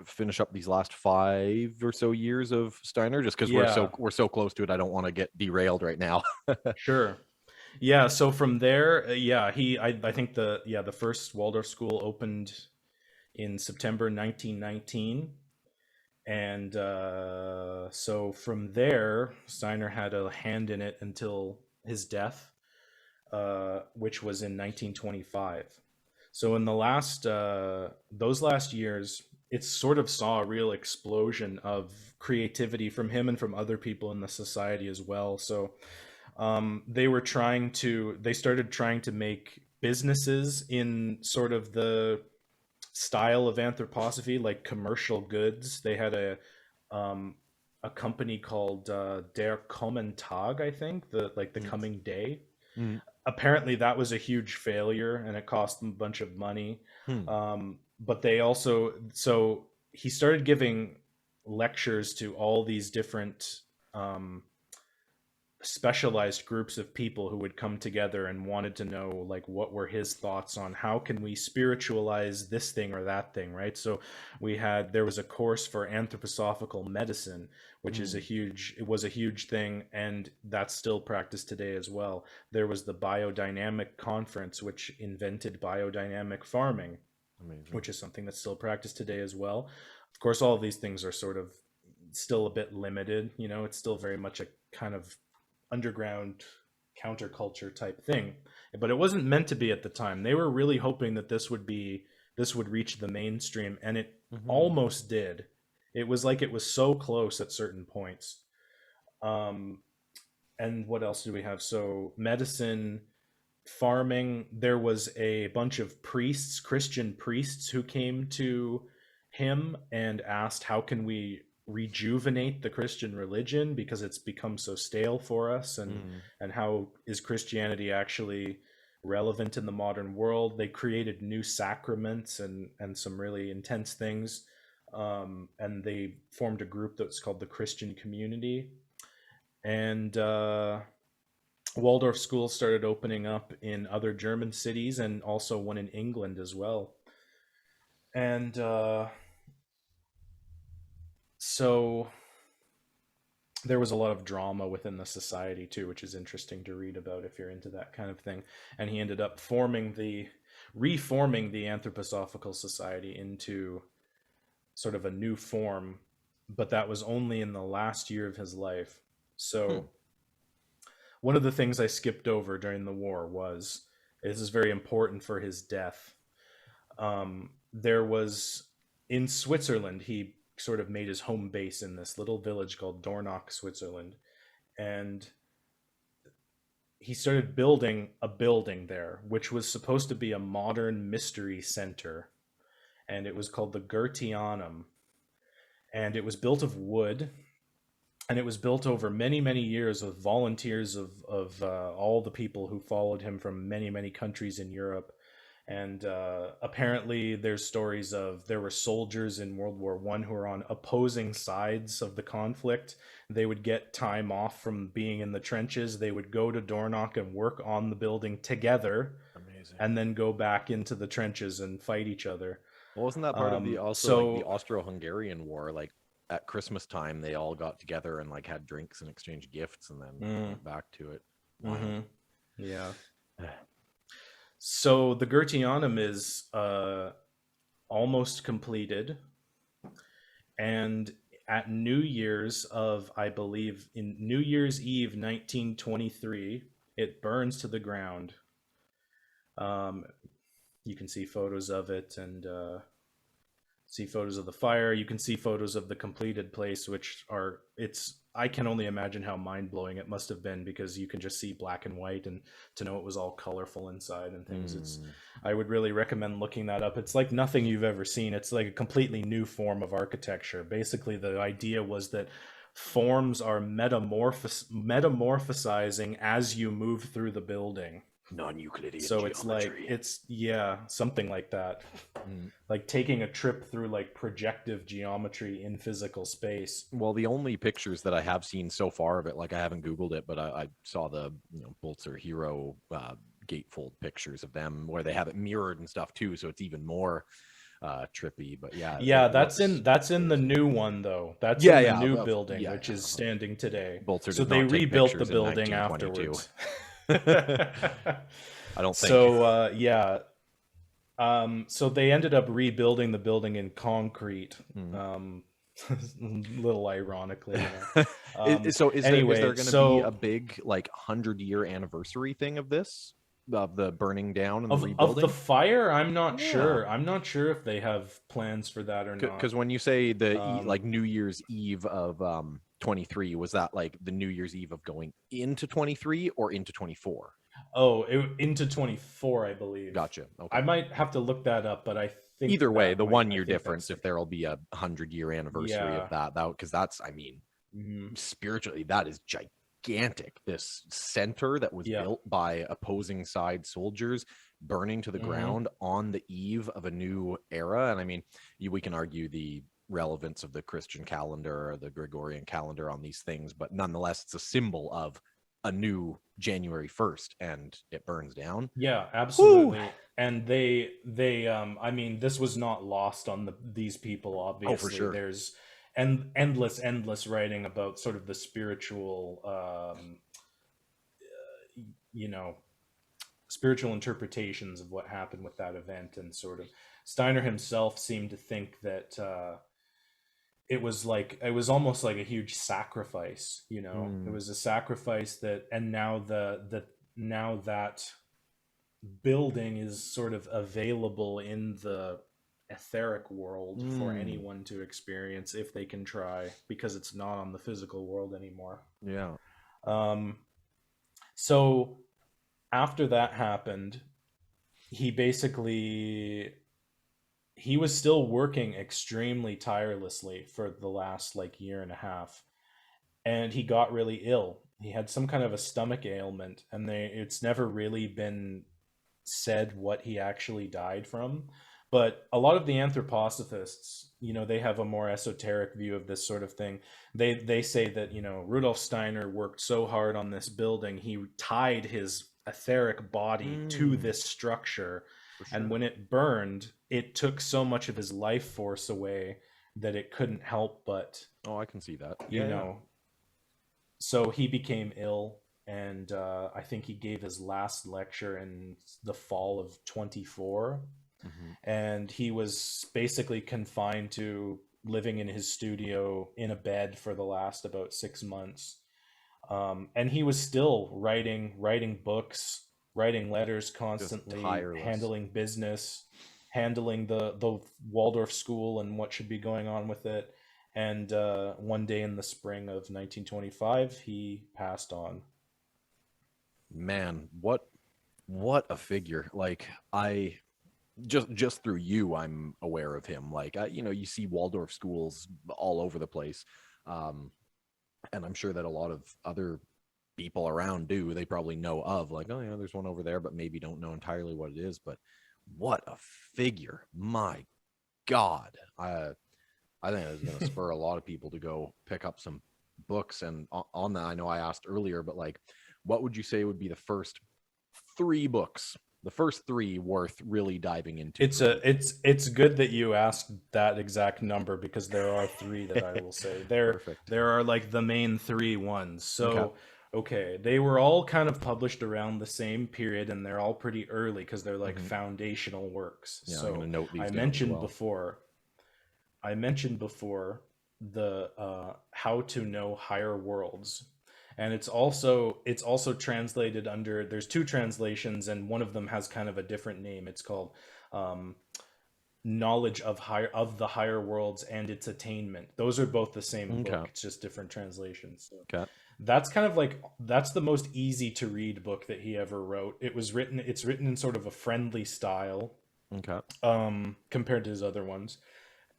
finish up these last 5 or so years of Steiner, just because Yeah, we're so close to it. I don't want to get derailed right now. sure. Yeah, so from there, I think the first Waldorf school opened in September 1919. And so from there, Steiner had a hand in it until his death, which was in 1925. So in those last years, it sort of saw a real explosion of creativity from him and from other people in the society as well. So they started trying to make businesses in sort of the style of anthroposophy, like commercial goods. They had um, a company called Der Kommen Tag, I think, the Mm. coming day. Mm. Apparently, that was a huge failure, and it cost them a bunch of money. Hmm. But they also, so he started giving lectures to all these different um, specialized groups of people who would come together and wanted to know, like, what were his thoughts on how can we spiritualize this thing or that thing, right? So there was a course for anthroposophical medicine, which is Mm. it was a huge thing, and that's still practiced today as well. There was the biodynamic conference, which invented biodynamic farming, Amazing. which is something that's still practiced today as well. Of course, all of these things are sort of still a bit limited, it's still very much a kind of underground counterculture type thing, but it wasn't meant to be at the time. They were really hoping that this would reach the mainstream, and it Mhm. almost did. It was like it was so close at certain points. um and what else do we have? So medicine, farming, there was a bunch of priests, Christian priests, who came to him and asked, how can we rejuvenate the Christian religion, because it's become so stale for us, Mm. and how is Christianity actually relevant in the modern world? They created new sacraments and some really intense things. And they formed a group that's called the Christian Community. And Waldorf schools started opening up in other German cities, and also one in England as well. And so there was a lot of drama within the society too, which is interesting to read about if you're into that kind of thing. And he ended up reforming the Anthroposophical Society into sort of a new form, but that was only in the last year of his life. Hmm. So one of the things I skipped over during the war was, this is very important for his death. There was, in Switzerland, he sort of made his home base in this little village called Dornach, Switzerland. And he started building a building there, which was supposed to be a modern mystery center. And it was called the Goetheanum. And it was built of wood, and it was built over many, many years with volunteers of all the people who followed him from many, many countries in Europe. And apparently, there's stories of there were soldiers in World War One who were on opposing sides of the conflict. They would get time off from being in the trenches. They would go to Dornach and work on the building together, Amazing. and then go back into the trenches and fight each other. Well, wasn't that part of the also like the So Austro-Hungarian War? Like at Christmas time, they all got together and like had drinks and exchanged gifts, and then went back to it. mm-hmm. Yeah. Wild. So the Goetheanum is almost completed, and at New Year's I believe in New Year's Eve 1923, it burns to the ground. Um, you can see photos of it, and see photos of the fire. You can see photos of the completed place, which are, I can only imagine how mind-blowing it must have been, because you can just see black and white, and to know it was all colorful inside and things. I would really recommend looking that up. It's like nothing you've ever seen. It's like a completely new form of architecture. Basically, the idea was that forms are metamorphosizing as you move through the building. Non-Euclidean So it's like, geometry. something like that. Like taking a trip through like projective geometry in physical space. Well, the only pictures that I have seen so far of it, like I haven't Googled it, but I saw the Bolzer Hero gatefold pictures of them where they have it mirrored and stuff too, so it's even more trippy. But Yeah, that's in the new one though. That's Yeah, in the yeah, new well, building, yeah, which yeah. is standing today. Bolzer So did they not take rebuilt the pictures in building 1922. afterwards. I don't think. So yeah. So they ended up rebuilding the building in concrete. Little ironically. So is anyway, there going to be a big like 100-year anniversary thing of this? of the burning down and the Of rebuilding? the fire, I'm not Yeah. sure. I'm not sure if they have plans for that or not. Because when you say the like Um, New Year's Eve of 23, was that like the New Year's Eve of going into 23 or into 24? into 24, I believe. Gotcha. Okay. I might have to look that up, but Either way, the I 1 year think difference, that's if there'll be a 100-year anniversary of yeah. that, because that's, I mean, Hmm. spiritually, that is gigantic. This center that was Yeah. built by opposing side soldiers burning to the Hmm. ground on the eve of a new era. And I mean, we can argue the relevance of the Christian calendar or the Gregorian calendar on these things, but nonetheless, it's a symbol of a new January 1st, and it burns down. Yeah, Whoo! absolutely. And I mean, this was not lost on these people, Oh, for obviously. sure. There's endless writing about sort of the spiritual, you know, spiritual interpretations of what happened with that event. And sort of Steiner himself seemed to think that it was almost like a huge sacrifice. It Mm, was a sacrifice that, and now now that building is sort of available in the etheric world for mm, anyone to experience if they can try, because it's not on the physical world anymore. yeah. um, so after that happened, he basically he was still working extremely tirelessly for the last like year and a half, and he got really ill. He had some kind of a stomach ailment, and it's never really been said what he actually died from. But a lot of the anthroposophists, they have a more esoteric view of this sort of thing. They say that, Rudolf Steiner worked so hard on this building, he tied his etheric body to Mm, this structure, for and sure. when it burned, it took so much of his life force away that it couldn't help but, Oh, I can see that. you Yeah, yeah. know, so he became ill, and I think he gave his last lecture in the fall of 24, Hmm. and he was basically confined to living in his studio in a bed for the last about 6 months. And he was still writing books, writing letters Just constantly, tireless. handling business, handling the Waldorf school and what should be going on with it. And one day in the spring of 1925, he passed on. Man, what a figure. Like I just through you, I'm aware of him. Like you see Waldorf schools all over the place. Um, and I'm sure that a lot of other people around do. They probably know of, like, oh yeah, there's one over there, but maybe don't know entirely what it is. But what a figure. My God. I think it's going to spur a lot of people to go pick up some books. And on that, I know I asked earlier, but like, what would you say would be the first three books, the first three worth really diving into for people? It's good that you asked that exact number, because there are three that I will say. Perfect. There are like the main three ones. Okay. So, okay, they were all kind of published around the same period, and they're all pretty early because they're like Hmm. foundational works. Yeah, I'm going to So, note these I down as mentioned well. before I mentioned before the How to Know Higher Worlds, and it's also translated under. There's two translations, and one of them has kind of a different name. It's called um, Knowledge of the Higher Worlds and Its Attainment. Those are both the same Okay. book. It's just different translations. So Okay. that's kind of like that's the most easy to read book that he ever wrote. It's written in sort of a friendly style Okay. compared to his other ones,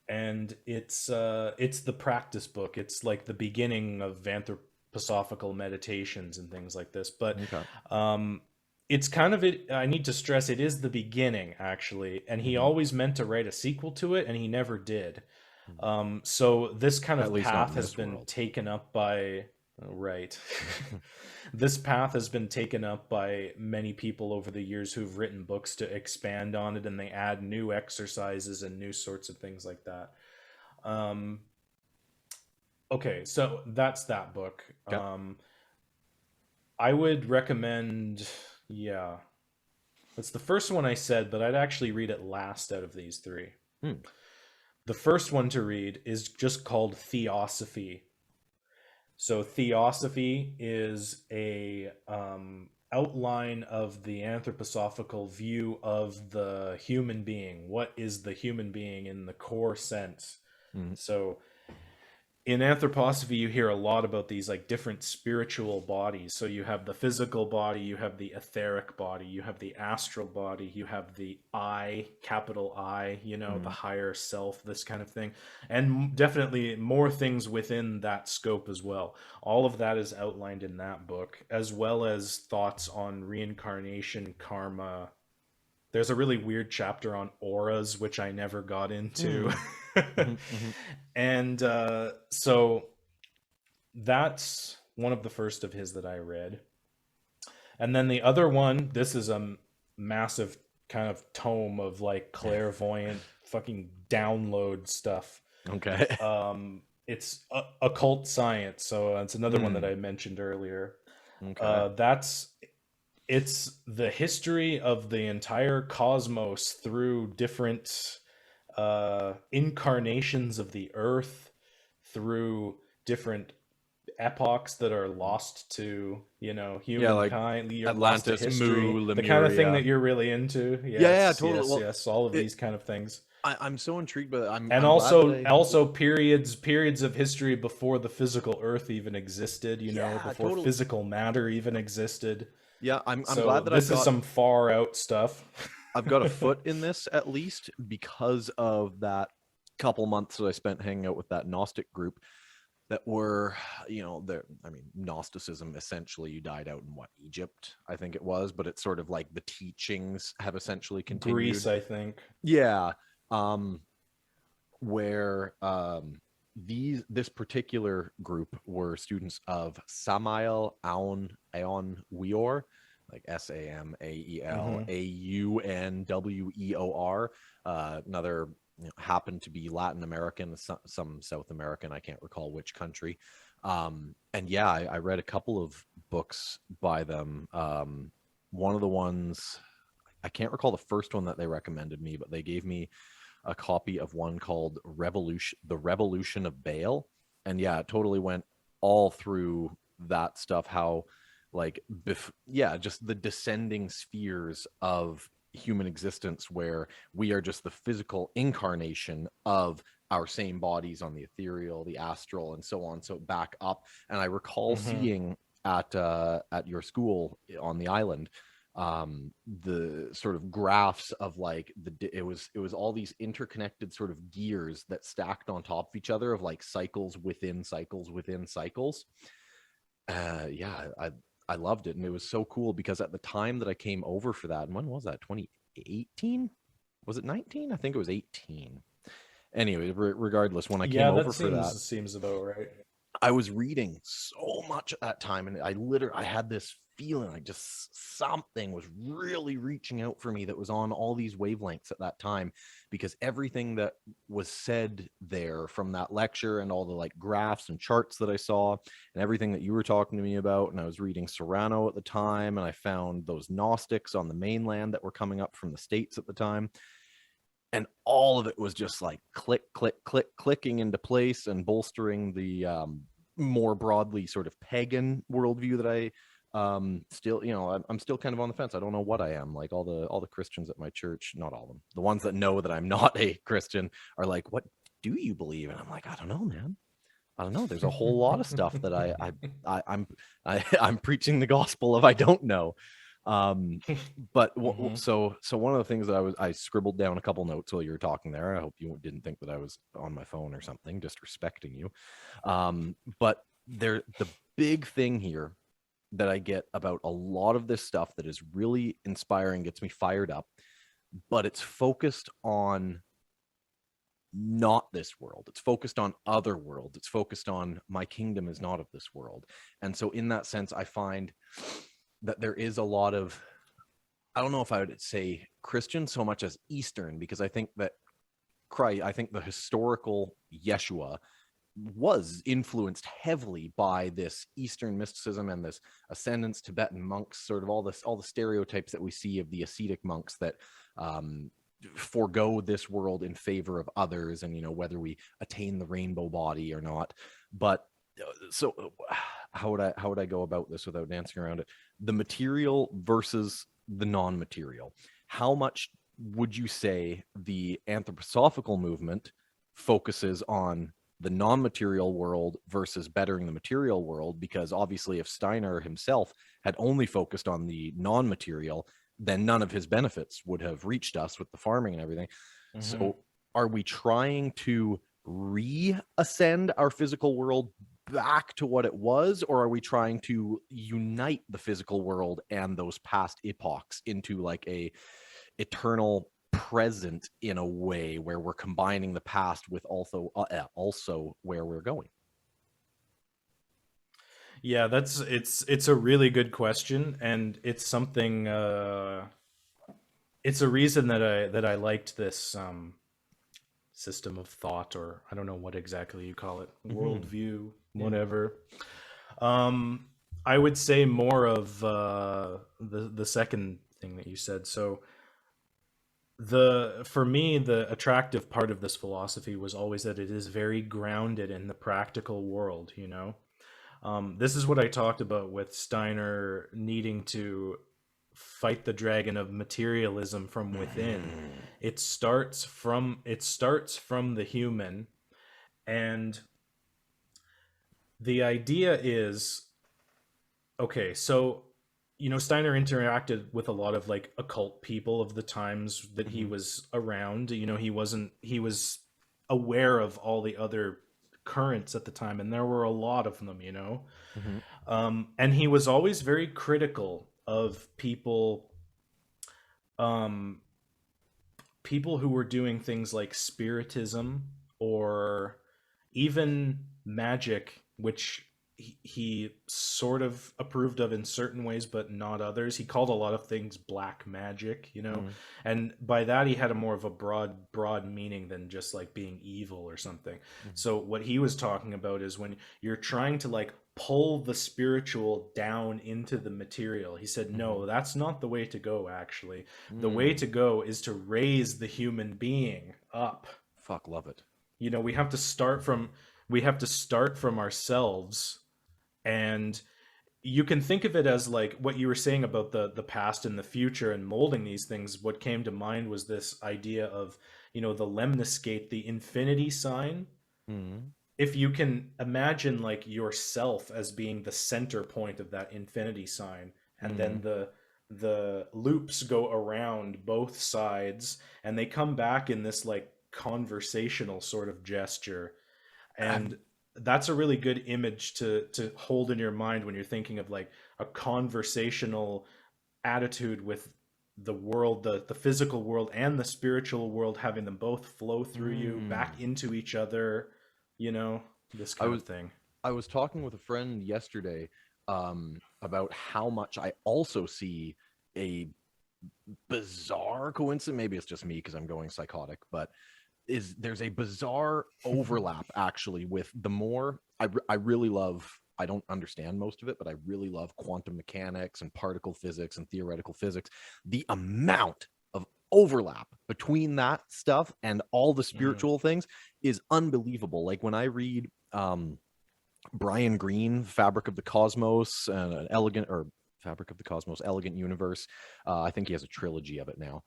and it's the practice book. It's like the beginning of anthroposophical meditations and things like this. But Okay. um, it's kind of it. I need to stress it is the beginning actually, and he Hmm. always meant to write a sequel to it, and he never did. So this kind At of least not path in has this been world. taken up by right. This path has been taken up by many people over the years who've written books to expand on it, and they add new exercises and new sorts of things like that. Um, okay, so that's that book. Okay. I would recommend, yeah, it's the first one I said, but I'd actually read it last out of these three. Hmm. The first one to read is just called Theosophy. So Theosophy is outline of the anthroposophical view of the human being. What is the human being in the core sense? Mm. So in anthroposophy, you hear a lot about these like different spiritual bodies. So you have the physical body, you have the etheric body, you have the astral body, you have the I, capital I, the higher self, this kind of thing. And definitely more things within that scope as well. All of that is outlined in that book, as well as thoughts on reincarnation, karma. There's a really weird chapter on auras, which I never got into. And so that's one of the first of his that I read. And then the other one, this is a massive kind of tome of like clairvoyant fucking download stuff. Okay. It's occult science, so it's another one that I mentioned earlier. Okay. It's the history of the entire cosmos through different incarnations of the earth, through different epochs that are lost to humankind. Like You're lost to Atlantis, history, Mu, the kind of thing Lemuria. that you're really into. Yeah, Yes, totally. yes, Well, yes, all of these kind of things. I'm so intrigued, but I'm And glad that also periods of history before the physical earth even existed, Yeah, before totally. physical matter even existed. Yeah, I'm So glad that this is some far out stuff. I've got a foot in this at least because of that couple months that I spent hanging out with that Gnostic group that were, Gnosticism essentially died out in Egypt, I think it was, but it's sort of like the teachings have essentially continued. Greece, I think. Yeah. Where this particular group were students of Samael Aun Weor, like Samael Aunweor, another happened to be Latin American, some South American, I can't recall which country. And yeah, I read a couple of books by them. One of the ones, I can't recall the first one that they recommended me, but they gave me a copy of one called The Revolution of Baal. And yeah, it totally went all through that stuff, how just the descending spheres of human existence, where we are just the physical incarnation of our same bodies on the ethereal, the astral, and so on, so back up. And I recall seeing at your school on the island the sort of graphs of like it was all these interconnected sort of gears that stacked on top of each other, of like cycles within cycles within cycles. I loved it, and it was so cool because at the time that I came over for that, and when was that, 2018, was it 19? I think it was 18. Anyway, regardless, when I came over for that, seems about right. I was reading so much at that time, and I had this feeling like just something was really reaching out for me that was on all these wavelengths at that time, because everything that was said there from that lecture and all the like graphs and charts that I saw and everything that you were talking to me about, and I was reading Serrano at the time, and I found those Gnostics on the mainland that were coming up from the States at the time. And all of it was just like click, click, click, clicking into place and bolstering the more broadly sort of pagan worldview that I still, I'm still kind of on the fence. I don't know what I am. Like all the Christians at my church, not all of them, the ones that know that I'm not a Christian are like, what do you believe? And I'm like, I don't know, man. I don't know. There's a whole lot of stuff that I'm preaching the gospel of I don't know. But so one of the things that I scribbled down a couple notes while you were talking there. I hope you didn't think that I was on my phone or something, disrespecting you. But the big thing here that I get about a lot of this stuff that is really inspiring, gets me fired up, but it's focused on not this world. It's focused on other worlds. It's focused on my kingdom is not of this world. And so in that sense, I find that there is a lot of, I don't know if I would say Christian so much as Eastern, because I think that I think the historical Yeshua was influenced heavily by this Eastern mysticism and this ascendance, Tibetan monks, sort of all the stereotypes that we see of the ascetic monks that forego this world in favor of others, and whether we attain the rainbow body or not. But so how would I go about this without dancing around it? The material versus the non-material. How much would you say the anthroposophical movement focuses on the non-material world versus bettering the material world? Because obviously if Steiner himself had only focused on the non-material, then none of his benefits would have reached us with the farming and everything. So are we trying to reascend our physical world back to what it was, or are we trying to unite the physical world and those past epochs into like a eternal present in a way where we're combining the past with also where we're going? Yeah, it's a really good question, and it's something it's a reason that I liked this system of thought, or I don't know what exactly you call it, worldview, whatever. I would say more of the second thing that you said. So for me, the attractive part of this philosophy was always that it is very grounded in the practical world, you know. This is what I talked about with Steiner needing to fight the dragon of materialism from within. It starts from the human, and the idea is, okay, so you know, Steiner interacted with a lot of like occult people of the times that he was around. You know, he was aware of all the other currents at the time, and there were a lot of them, you know. And he was always very critical of people who were doing things like spiritism or even magic, which he sort of approved of in certain ways but not others. He called a lot of things black magic, you know. And by that he had a more of a broad meaning than just like being evil or something. So what he was talking about is when you're trying to like pull the spiritual down into the material, he said, no, that's not the way to go. Actually, the way to go is to raise the human being up. Fuck, love it. You know, we have to start from ourselves. And you can think of it as like what you were saying about the past and the future and molding these things. What came to mind was this idea of, you know, the lemniscate, the infinity sign. If you can imagine like yourself as being the center point of that infinity sign, and then the loops go around both sides and they come back in this like conversational sort of gesture. And that's a really good image to hold in your mind when you're thinking of like a conversational attitude with the world, the physical world and the spiritual world, having them both flow through you back into each other, you know, this kind of thing. I was talking with a friend yesterday about how much I also see a bizarre coincidence. Maybe it's just me because I'm going psychotic, but there's a bizarre overlap actually with the more I really love. I don't understand most of it, but I really love quantum mechanics and particle physics and theoretical physics. The amount of overlap between that stuff and all the spiritual things is unbelievable. Like when I read Brian Greene, Fabric of the Cosmos, and an elegant or Fabric of the Cosmos, Elegant Universe. I think he has a trilogy of it now.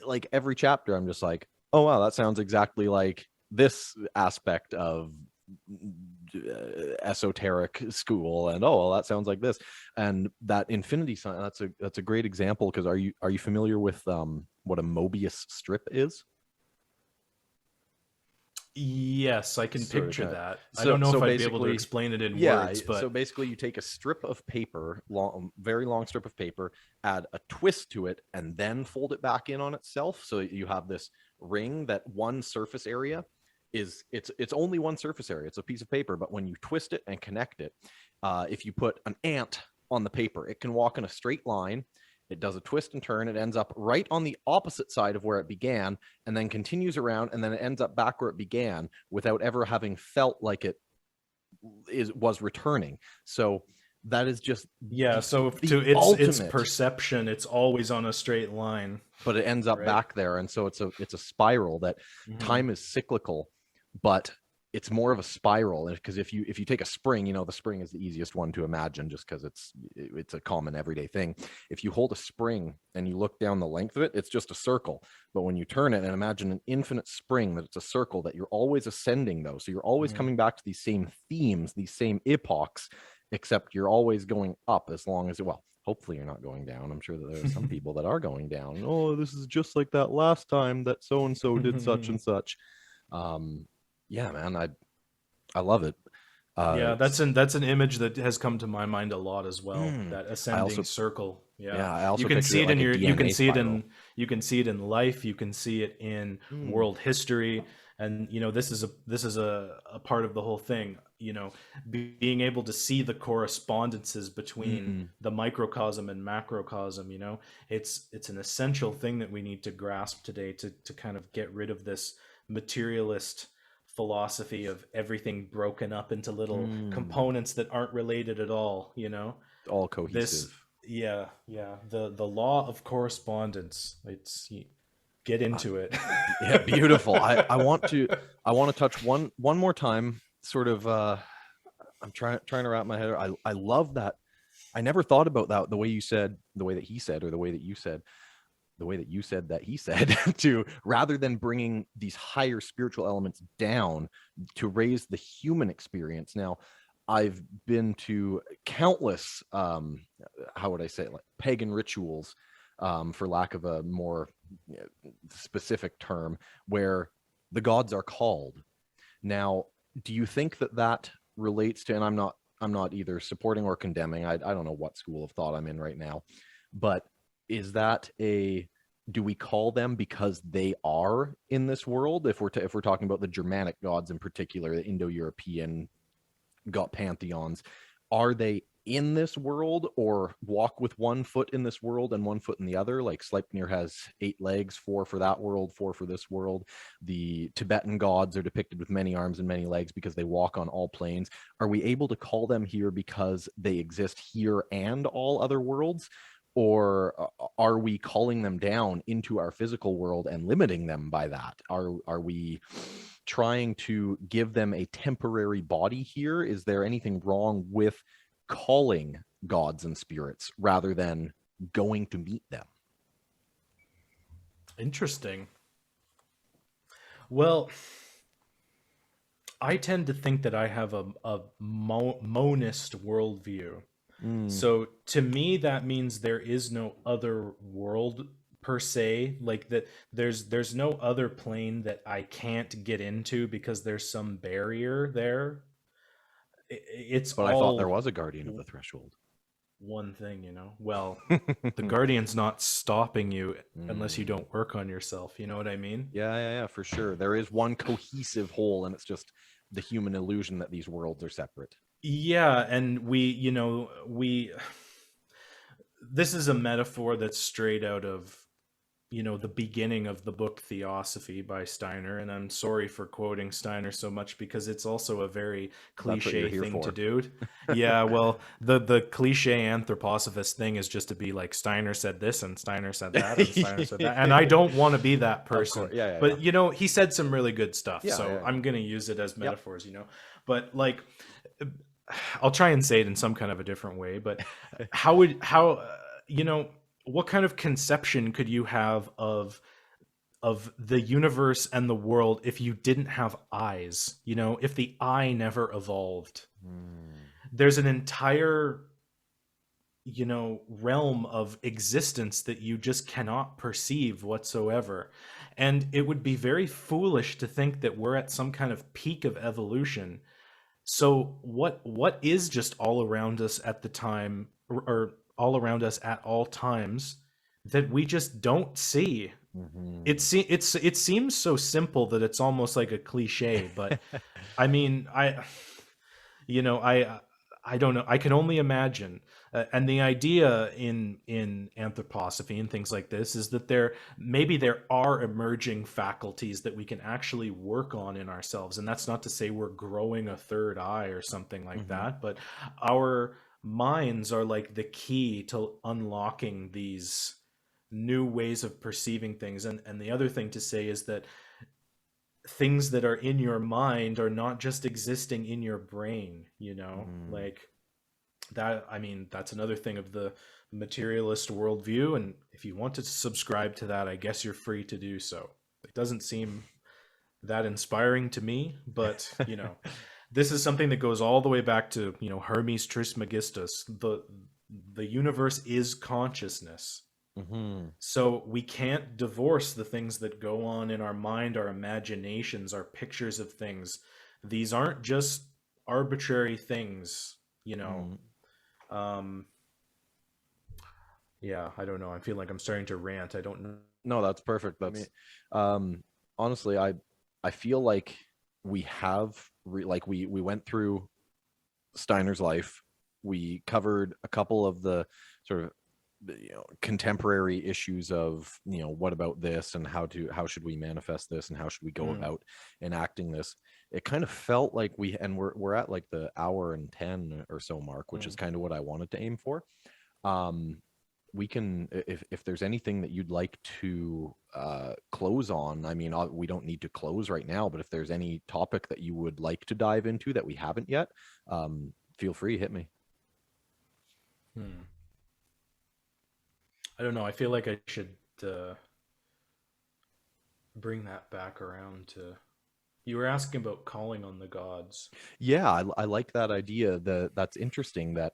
Like every chapter, I'm just like, oh wow, that sounds exactly like this aspect of esoteric school, and oh well, that sounds like this. And that infinity sign, that's a great example. Because are you familiar with what a Mobius strip is? Yes, I can picture that. I So- don't know so if I'd be able to basically- explain it in Yeah, words, but so basically you take a strip of paper, very long strip of paper, add a twist to it, and then fold it back in on itself. So you have this ring that one surface area it's only one surface area. It's a piece of paper, but when you twist it and connect it, if you put an ant on the paper, it can walk in a straight line. It does a twist and turn. It ends up right on the opposite side of where it began, and then continues around, and then it ends up back where it began without ever having felt like it was returning. So that is just yeah, so the to its ultimate. perception, it's always on a straight line. But it ends up Right. back there, and so it's a spiral that time is cyclical, but it's more of a spiral, because if you take a spring, the spring is the easiest one to imagine just because it's a common everyday thing. If you hold a spring and you look down the length of it, it's just a circle. But when you turn it and imagine an infinite spring, that it's a circle, that you're always ascending though. So you're always coming back to these same themes, these same epochs, except you're always going up, as long as, well, hopefully you're not going down. I'm sure that there are some people that are going down. Oh, this is just like that last time that so and so did such and such. Yeah, man, I love it. Yeah, that's an image that has come to my mind a lot as well. That I also ascending circle. Yeah. I also You can picture see it it like in a your you can DNA see it spiral. in you can see it in life, you can see it in world history. And this is a part of the whole thing, being able to see the correspondences between the microcosm and macrocosm, it's an essential thing that we need to grasp today to kind of get rid of this materialist philosophy of everything broken up into little components that aren't related at all. All This, cohesive. yeah, the law of correspondence. Get into it. Yeah, beautiful. I want to touch one more time, sort of. I'm trying to wrap my head around. I love that. I never thought about that, the way you said, the way that he said, or the way that you said, the way that you said that he said, to, rather than bringing these higher spiritual elements down, to raise the human experience. Now, I've been to countless, how would I say it, like pagan rituals, for lack of a more specific term, where the gods are called. Now, do you think that that relates to, and I'm not either supporting or condemning, I don't know what school of thought I'm in right now, but is that do we call them because they are in this world? If we're talking about the Germanic gods in particular, the Indo-European god pantheons, are they in this world, or walk with one foot in this world and one foot in the other? Like Sleipnir has 8 legs, 4 for that world, 4 for this world. The Tibetan gods are depicted with many arms and many legs because they walk on all planes. Are we able to call them here because they exist here and all other worlds? Or are we calling them down into our physical world and limiting them by that? Are we trying to give them a temporary body here? Is there anything wrong with calling gods and spirits rather than going to meet them? Interesting. Well, I tend to think that I have a monist worldview. So to me, that means there is no other world per se, like that there's no other plane that I can't get into because there's some barrier there. It's But I thought there all was a guardian of the threshold. one thing, Well, the guardian's not stopping you unless you don't work on yourself. You know what I mean? Yeah, for sure. There is one cohesive whole, and it's just the human illusion that these worlds are separate. Yeah, and we this is a metaphor that's straight out of the beginning of the book Theosophy by Steiner. And I'm sorry for quoting Steiner so much because it's also a very That's what you're cliche here thing to for. do. Yeah, well, the cliche anthroposophist thing is just to be like, Steiner said this and Steiner said that and Steiner said that, and I don't want to be that person. Course. Yeah. But he said some really good stuff, so Yeah. I'm gonna use it as Yep. metaphors. But like, I'll try and say it in some kind of a different way. But what kind of conception could you have of the universe and the world if you didn't have eyes? If the eye never evolved, there's an entire realm of existence that you just cannot perceive whatsoever. And it would be very foolish to think that we're at some kind of peak of evolution. So what is just all around us at the time, or all around us at all times, that we just don't see? It seems so simple that it's almost like a cliche, but I mean, I don't know. I can only imagine. And the idea in anthroposophy and things like this is that there are emerging faculties that we can actually work on in ourselves. And that's not to say we're growing a third eye or something like that, but our minds are like the key to unlocking these new ways of perceiving things. And the other thing to say is that things that are in your mind are not just existing in your brain, you know? Mm. Like that, I mean, that's another thing of the materialist worldview. And if you want to subscribe to that, I guess you're free to do so. It doesn't seem that inspiring to me, but you know, this is something that goes all the way back to, you know, Hermes Trismegistus. The universe is consciousness. Hmm. So we can't divorce the things that go on in our mind, our imaginations, our pictures of things. These aren't just arbitrary things, you know. Mm. Um, yeah, I don't know. I feel like I'm starting to rant. I don't know. No, that's perfect. Um, honestly, I feel like we have like we went through Steiner's life. We covered a couple of the sort of contemporary issues of what about this and how should we manifest this and how should we go Mm, about enacting this. It kind of felt like we're at like the hour and 10 or so mark, which is mm. kind of what I wanted to aim for. um we can, if there's anything that you'd like to close on. I mean, we don't need to close right now, but if there's any topic that you would like to dive into that we haven't yet, feel free, hit me. Hmm. I don't know. I feel like I should bring that back around to. You were asking about calling on the gods. Yeah, I like that idea. That's interesting that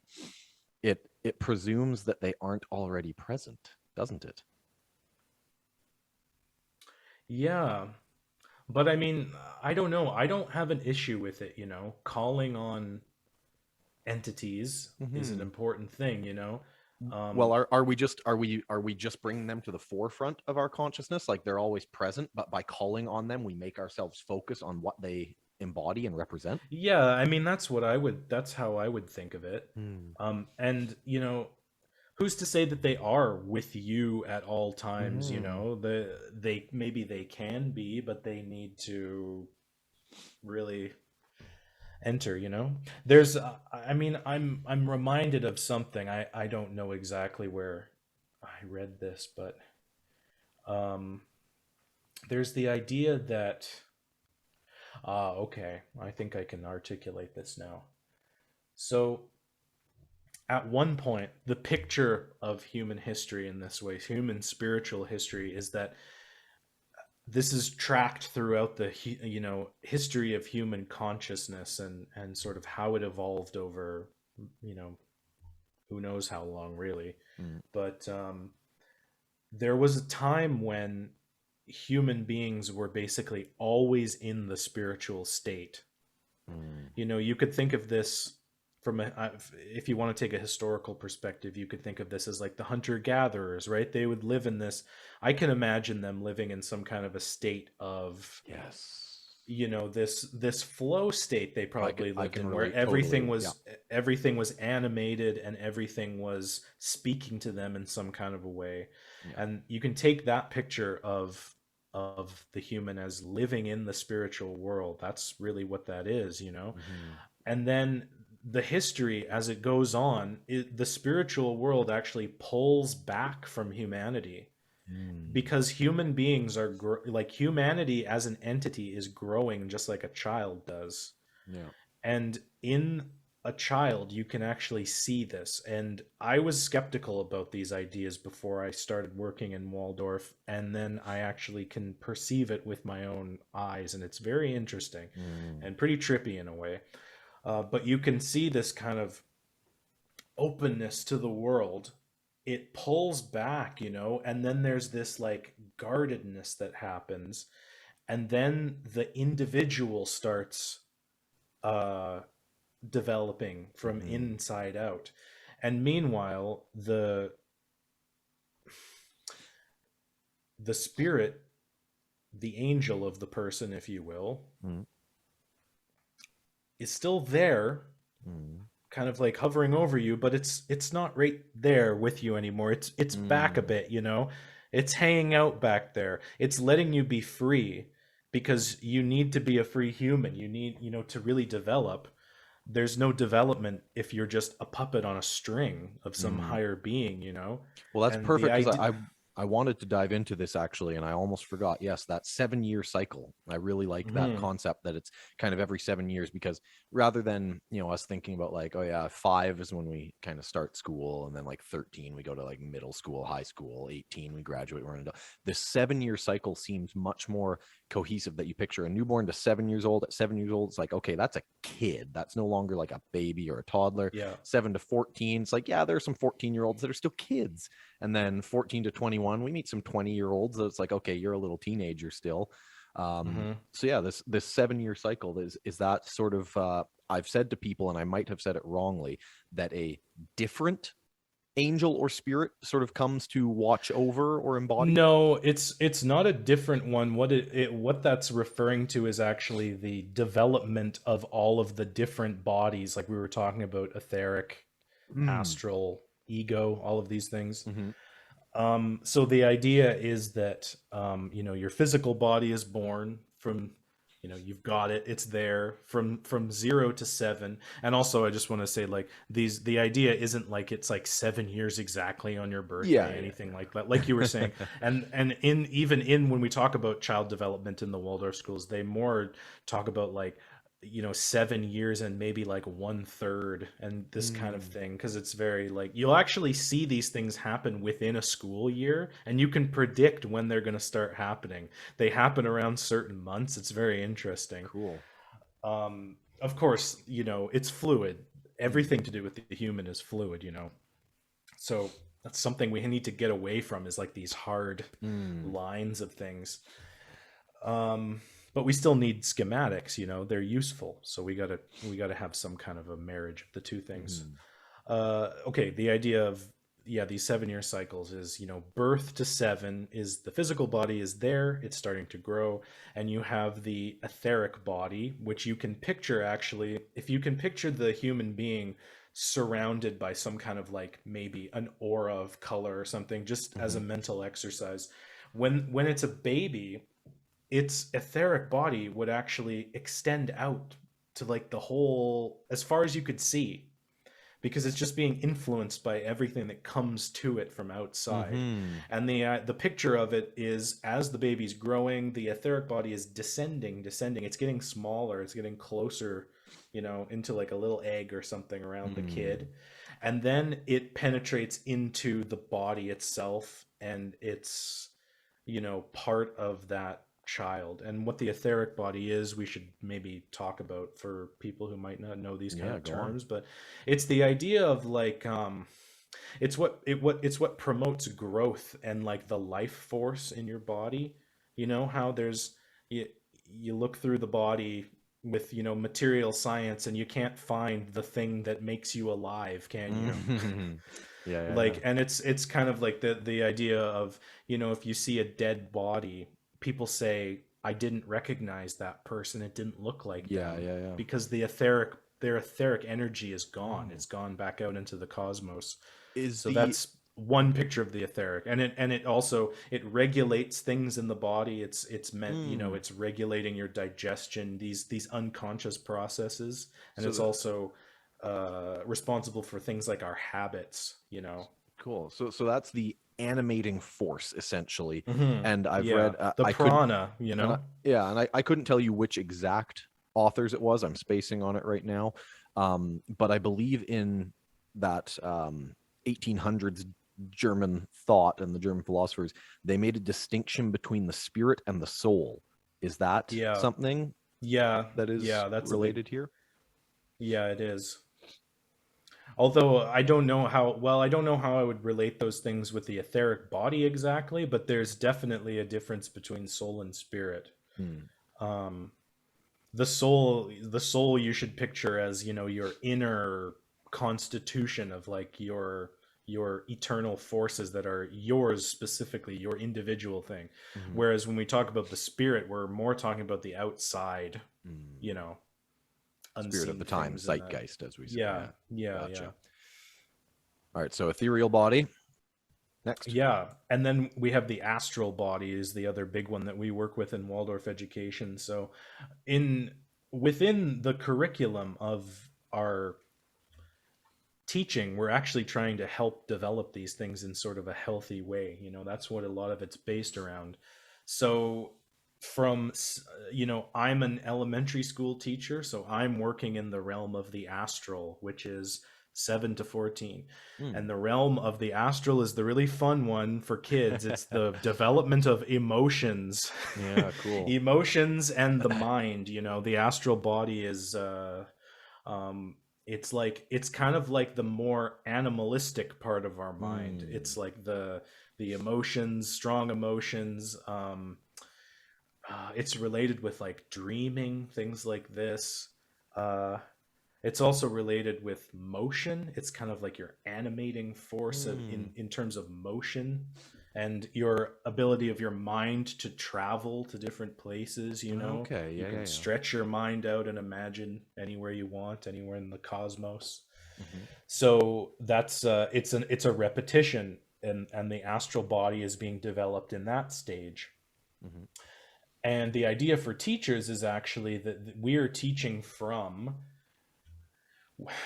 it presumes that they aren't already present, doesn't it? Yeah, but I mean, I don't know. I don't have an issue with it, you know. Calling on entities is an Hmm. important thing, you know. Well, Um, are we just bringing them to the forefront of our consciousness, like they're always present, but by calling on them, we make ourselves focus on what they embody and represent? yeah, I mean that's how I would think of it. Hmm. And you know, who's to say that they are with you at all times, you Hmm. know? They maybe they can be, but they need to really enter, you know. There's I mean, I'm reminded of something. I don't know exactly where I read this, but um there's the idea that okay, I think I can articulate this now. So at one point, the picture of human history in this way, human spiritual history, is that this is tracked throughout the you know, history of human consciousness, and sort of how it evolved over, you know, who knows how long really. Hmm. But there was a time when human beings were basically always in the spiritual state. Hmm. You know, you could think of this from if you want to take a historical perspective, you could think of this as like the hunter gatherers, right? They would live in this. I can imagine them living in some kind of a state of, Yes, you know, this flow state they probably I lived can in, where relate totally. Yeah. everything was animated and everything was speaking to them in some kind of a way. Yeah. And you can take that picture of the human as living in the spiritual world. That's really what that is, you know. Hmm. And then the history as it goes on, the spiritual world actually pulls back from humanity, Hmm. because human beings are like, humanity as an entity is growing just like a child does. Yeah. And in a child you can actually see this. And I was skeptical about these ideas before I started working in Waldorf, and then I actually can perceive it with my own eyes, and it's very interesting Hmm. and pretty trippy in a way. But you can see this kind of openness to the world. It pulls back, you know, and then there's this like guardedness that happens, and then the individual starts uh developing from Hmm. inside out. And meanwhile, the spirit, the angel of the person, if you will, Hmm. is still there, Hmm. kind of like hovering over you, but it's not right there with you anymore. It's back a Hmm. bit, you know. It's hanging out back there. It's letting you be free, because you need to be a free human. You need, you know, to really develop. There's no development if you're just a puppet on a string of some Hmm. higher being, you know. Well, that's And the perfect because idea, I I wanted to dive into this actually, and I almost forgot. Yes, that 7-year cycle. I really like that Hmm. concept that it's kind of every 7 years, because rather than, us thinking about like, oh yeah, 5 is when we kind of start school, and then like 13 we go to like middle school, high school, 18 we graduate, we're an adult. This 7-year cycle seems much more cohesive, that you picture a newborn to 7 years old. At 7 years old, it's like, okay, that's a kid. That's no longer like a baby or a toddler. Yeah. 7 to 14, it's like, yeah, there are some 14-year-olds that are still kids. And then 14 to 21, we meet some 20-year-olds. It's like, okay, you're a little teenager still. Hmm. So yeah, this 7-year cycle is that sort of, I've said to people, and I might have said it wrongly, that a different angel or spirit sort of comes to watch over or embody. No, it's not a different one. What that's referring to is actually the development of all of the different bodies, like we were talking about, etheric, Mm. astral, ego, all of these things. Hmm. So the idea is that your physical body is born from, you've got it, it's there from 0 to 7. And also, I just want to say, like, the idea isn't like it's like 7 years exactly on your Yeah, birthday, yeah, anything like that, like you were saying. And in even in when we talk about child development in the Waldorf schools, they more talk about like 7 years and maybe like 1/3 and this kind of Mm. thing, because it's very like you'll actually see these things happen within a school year, and you can predict when they're going to start happening. They happen around certain months. It's very interesting. Cool. Of course, it's fluid. Mm. Everything to do with the human is fluid, so that's something we need to get away from, is like these hard Mm. lines of things. But we still need schematics, they're useful. So we gotta have some kind of a marriage of the two things. Mhm. Okay, the idea of, yeah, these 7-year cycles is, birth to 7 is the physical body is there, it's starting to grow, and you have the etheric body, which you can picture, actually, if you can picture the human being surrounded by some kind of like maybe an aura of color or something, just as a Mhm. mental exercise. When it's a baby, its etheric body would actually extend out to like the whole, as far as you could see, because it's just being influenced by everything that comes to it from outside. Mhm. And the picture of it is, as the baby's growing, the etheric body is descending. It's getting smaller, it's getting closer, into like a little egg or something around the Mm. kid. And then it penetrates into the body itself, and it's part of that child. And what the etheric body is, we should maybe talk about for people who might not know these kind Yeah, of go on. terms. But it's the idea of like, it's what promotes growth and like the life force in your body. How there's, you look through the body with material science, and you can't find the thing that makes you alive, can you? Mhm. Yeah, yeah, yeah. Like, and it's kind of like the idea of, if you see a dead body, people say, I didn't recognize that person, it didn't look like Yeah, them, yeah, yeah. because their etheric energy is gone, Oh. it's gone back out into the cosmos. Is So the that's one picture of the etheric. And it also, it regulates things in the body. It's meant, mm. it's regulating your digestion, these unconscious processes. And So it's the also responsible for things like our habits. cool. So that's the animating force essentially. And I've Yeah, read the I couldn't prana, and yeah, and I couldn't tell you which exact authors it was. I'm spacing on it right now. But I believe in that 1800s German thought and the German philosophers, they made a distinction between the spirit and the soul. Is that yeah, something yeah, that is yeah. That's a big. related here? Yeah, it is. Although I don't know how I would relate those things with the etheric body exactly, but there's definitely a difference between soul and spirit. Hmm. Um, the soul you should picture as, your inner constitution of like your eternal forces that are yours, specifically your individual thing. Mhm. Whereas when we talk about the spirit, we're more talking about the outside, Mm. you know Spirit of the unseen time, things in that. zeitgeist, as we say. Yeah, Yeah, yeah, yeah. gotcha. All right, so ethereal body next. Yeah, and then we have the astral body is the other big one that we work with in Waldorf education. So in within the curriculum of our teaching, we're actually trying to help develop these things in sort of a healthy way. That's what a lot of it's based around. So I'm an elementary school teacher, so I'm working in the realm of the astral, which is 7 to 14. Hmm. And the realm of the astral is the really fun one for kids. It's the development of emotions. Yeah, cool. Emotions and the mind. The astral body is um it's kind of like the more animalistic part of our mind. Hmm. It's like the emotions, strong emotions. It's related with like dreaming, things like this. Uh, it's also related with motion. It's kind of like your animating force Hmm. in terms of motion, and your ability of your mind to travel to different places. Okay. You Yeah, can yeah, yeah. stretch your mind out and imagine anywhere you want, anywhere in the cosmos. Hmm. So that's it's a repetition, and the astral body is being developed in that stage. Hmm. And the idea for teachers is actually that we are teaching from,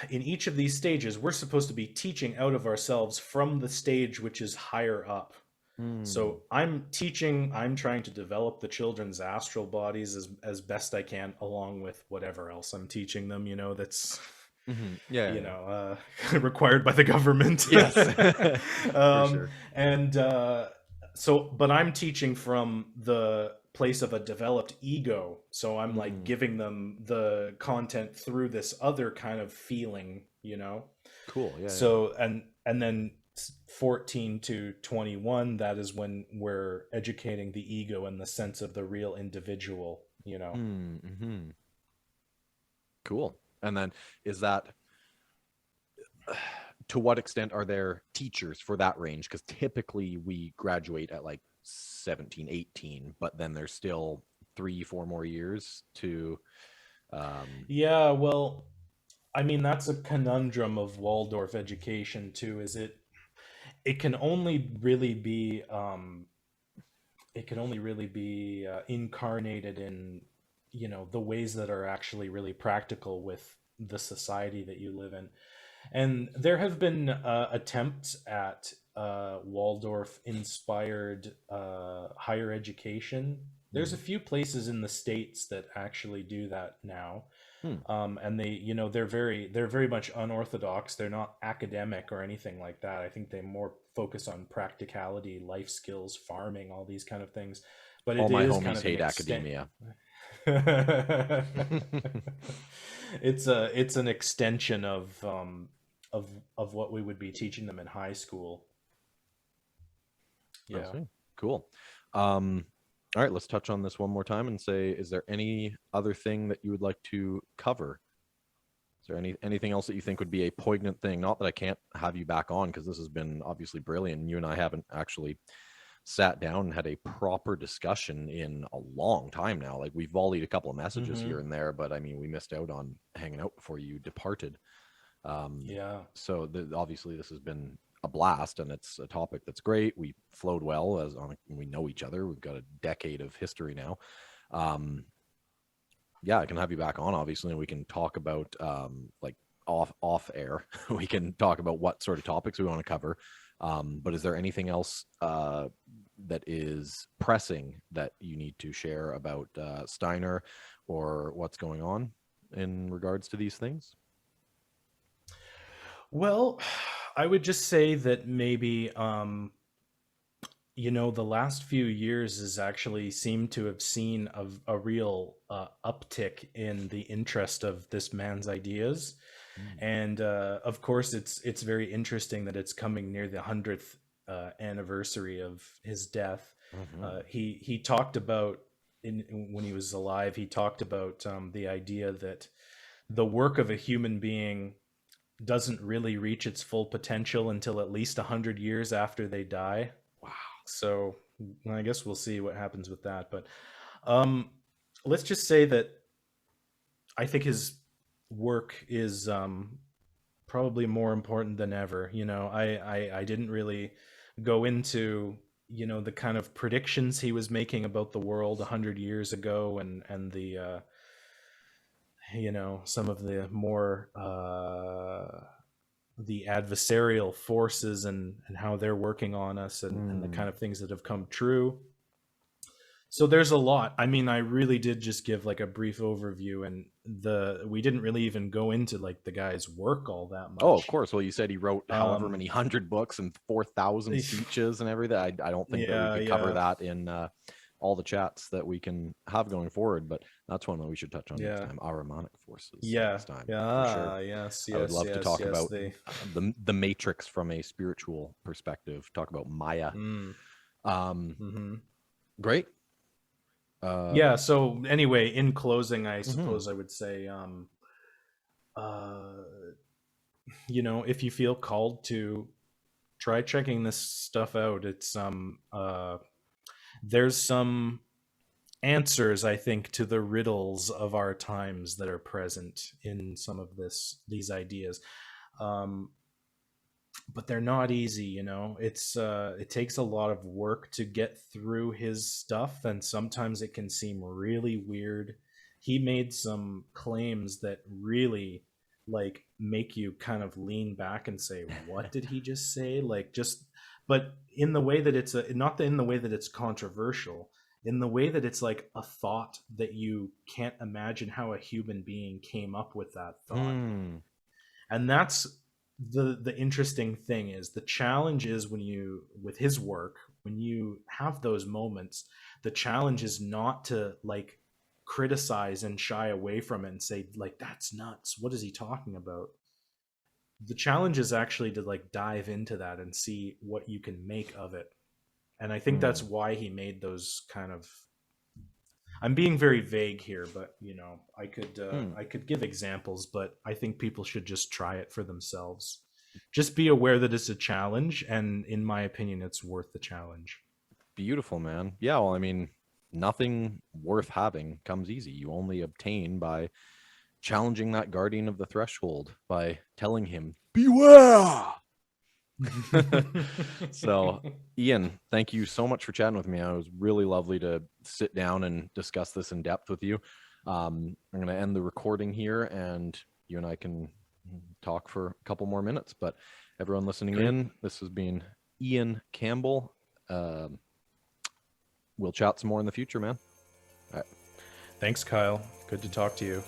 in each of these stages, we're supposed to be teaching out of ourselves from the stage which is higher up. Hmm. So I'm trying to develop the children's astral bodies as best I can, along with whatever else I'm teaching them, that's, Hmm. Yeah, yeah, yeah. required by the government. Yes, for um, sure. and but I'm teaching from the place of a developed ego. So I'm like Mm. giving them the content through this other kind of feeling. Cool. Yeah, yeah. So and then 14 to 21, that is when we're educating the ego in the sense of the real individual. Mm-hmm. Cool. And then is that to what extent are there teachers for that range? Because typically we graduate at like 17, 18, but then there's still 3, 4 more years to Yeah, well, I mean, that's a conundrum of Waldorf education too. Is it can only really be incarnated in the ways that are actually really practical with the society that you live in. And there have been attempts at Waldorf inspired higher education. There's a Mhm. few places in the States that actually do that now. Hmm. And they're very much unorthodox. They're not academic or anything like that. I think they more focus on practicality, life skills, farming, all these kind of things. But All it my is kind homies of an hate extent. academia. It's an extension of what we would be teaching them in high school. I Yeah. see. Cool. Um, all right, let's touch on this one more time and say, is there any other thing that you would like to cover? Is there anything else that you think would be a poignant thing? Not that I can't have you back on because this has been obviously brilliant. You and I haven't actually sat down and had a proper discussion in a long time now. Like we volleyed a couple of messages Mm-hmm. here and there, but I mean, we missed out on hanging out before you departed. Um, Yeah. so obviously this has been a blast and it's a topic that's great. We flowed well we know each other. We've got a decade of history now. Um, yeah, I can have you back on, obviously, and we can talk about like off air. We can talk about what sort of topics we want to cover. But is there anything else that is pressing that you need to share about Steiner or what's going on in regards to these things? Well, I would just say that maybe the last few years has actually seemed to have seen a real uptick in the interest of this man's ideas. Mm. And of course, it's very interesting that it's coming near the 100th anniversary of his death. Mm-hmm. He talked about, when he was alive, he talked about the idea that the work of a human being doesn't really reach its full potential until at least 100 years after they die. Wow. So I guess we'll see what happens with that. But um, let's just say that I think his work is probably more important than ever. I didn't really go into the kind of predictions he was making about the world 100 years ago, and the some of the more the adversarial forces and how they're working on us, and the kind of things that have come true. So there's a lot. I mean, I really did just give like a brief overview, and we didn't really even go into like the guy's work all that much. Oh, of course. Well, you said he wrote however Um, many 100 books and 4,000 speeches and everything. I don't think that we could cover that in all the chats that we can have going forward, but that's one that we should touch on next time. Our harmonic forces next time. For sure. Yes, I would love to talk about they... the Matrix from a spiritual perspective. Talk about Maya. Great. Yeah. So anyway, in closing, I suppose I would say, you know, if you feel called to, try checking this stuff out. It's there's some answers, I think, to the riddles of our times that are present in some of these ideas. But they're not easy, you know. It takes a lot of work to get through his stuff, and sometimes it can seem really weird. He made some claims that really like make you kind of lean back and say, what did he just say? Like, just, but in the way that it's not in the way that it's controversial, in the way that it's like a thought that you can't imagine how a human being came up with that thought. And that's the interesting thing. Is the challenge is, when you, with his work, when you have those moments, the challenge is not to like criticize and shy away from it and say like, that's nuts, what is he talking about? The challenge is actually to like dive into that and see what you can make of it. And I think that's why he made those kind of, I'm being very vague here, but you know, I could give examples, but I think people should just try it for themselves. Just be aware that it's a challenge, and in my opinion, it's worth the challenge. Beautiful, man. Yeah, well, I mean, nothing worth having comes easy. You only obtain by challenging that guardian of the threshold, by telling him, beware. So, Ian, thank you so much for chatting with me. It was really lovely to sit down and discuss this in depth with you. I'm going to end the recording here, and you and I can talk for a couple more minutes. But everyone listening in, this has been Ian Campbell. We'll chat some more in the future, man. All right. Thanks, Kyle. Good to talk to you.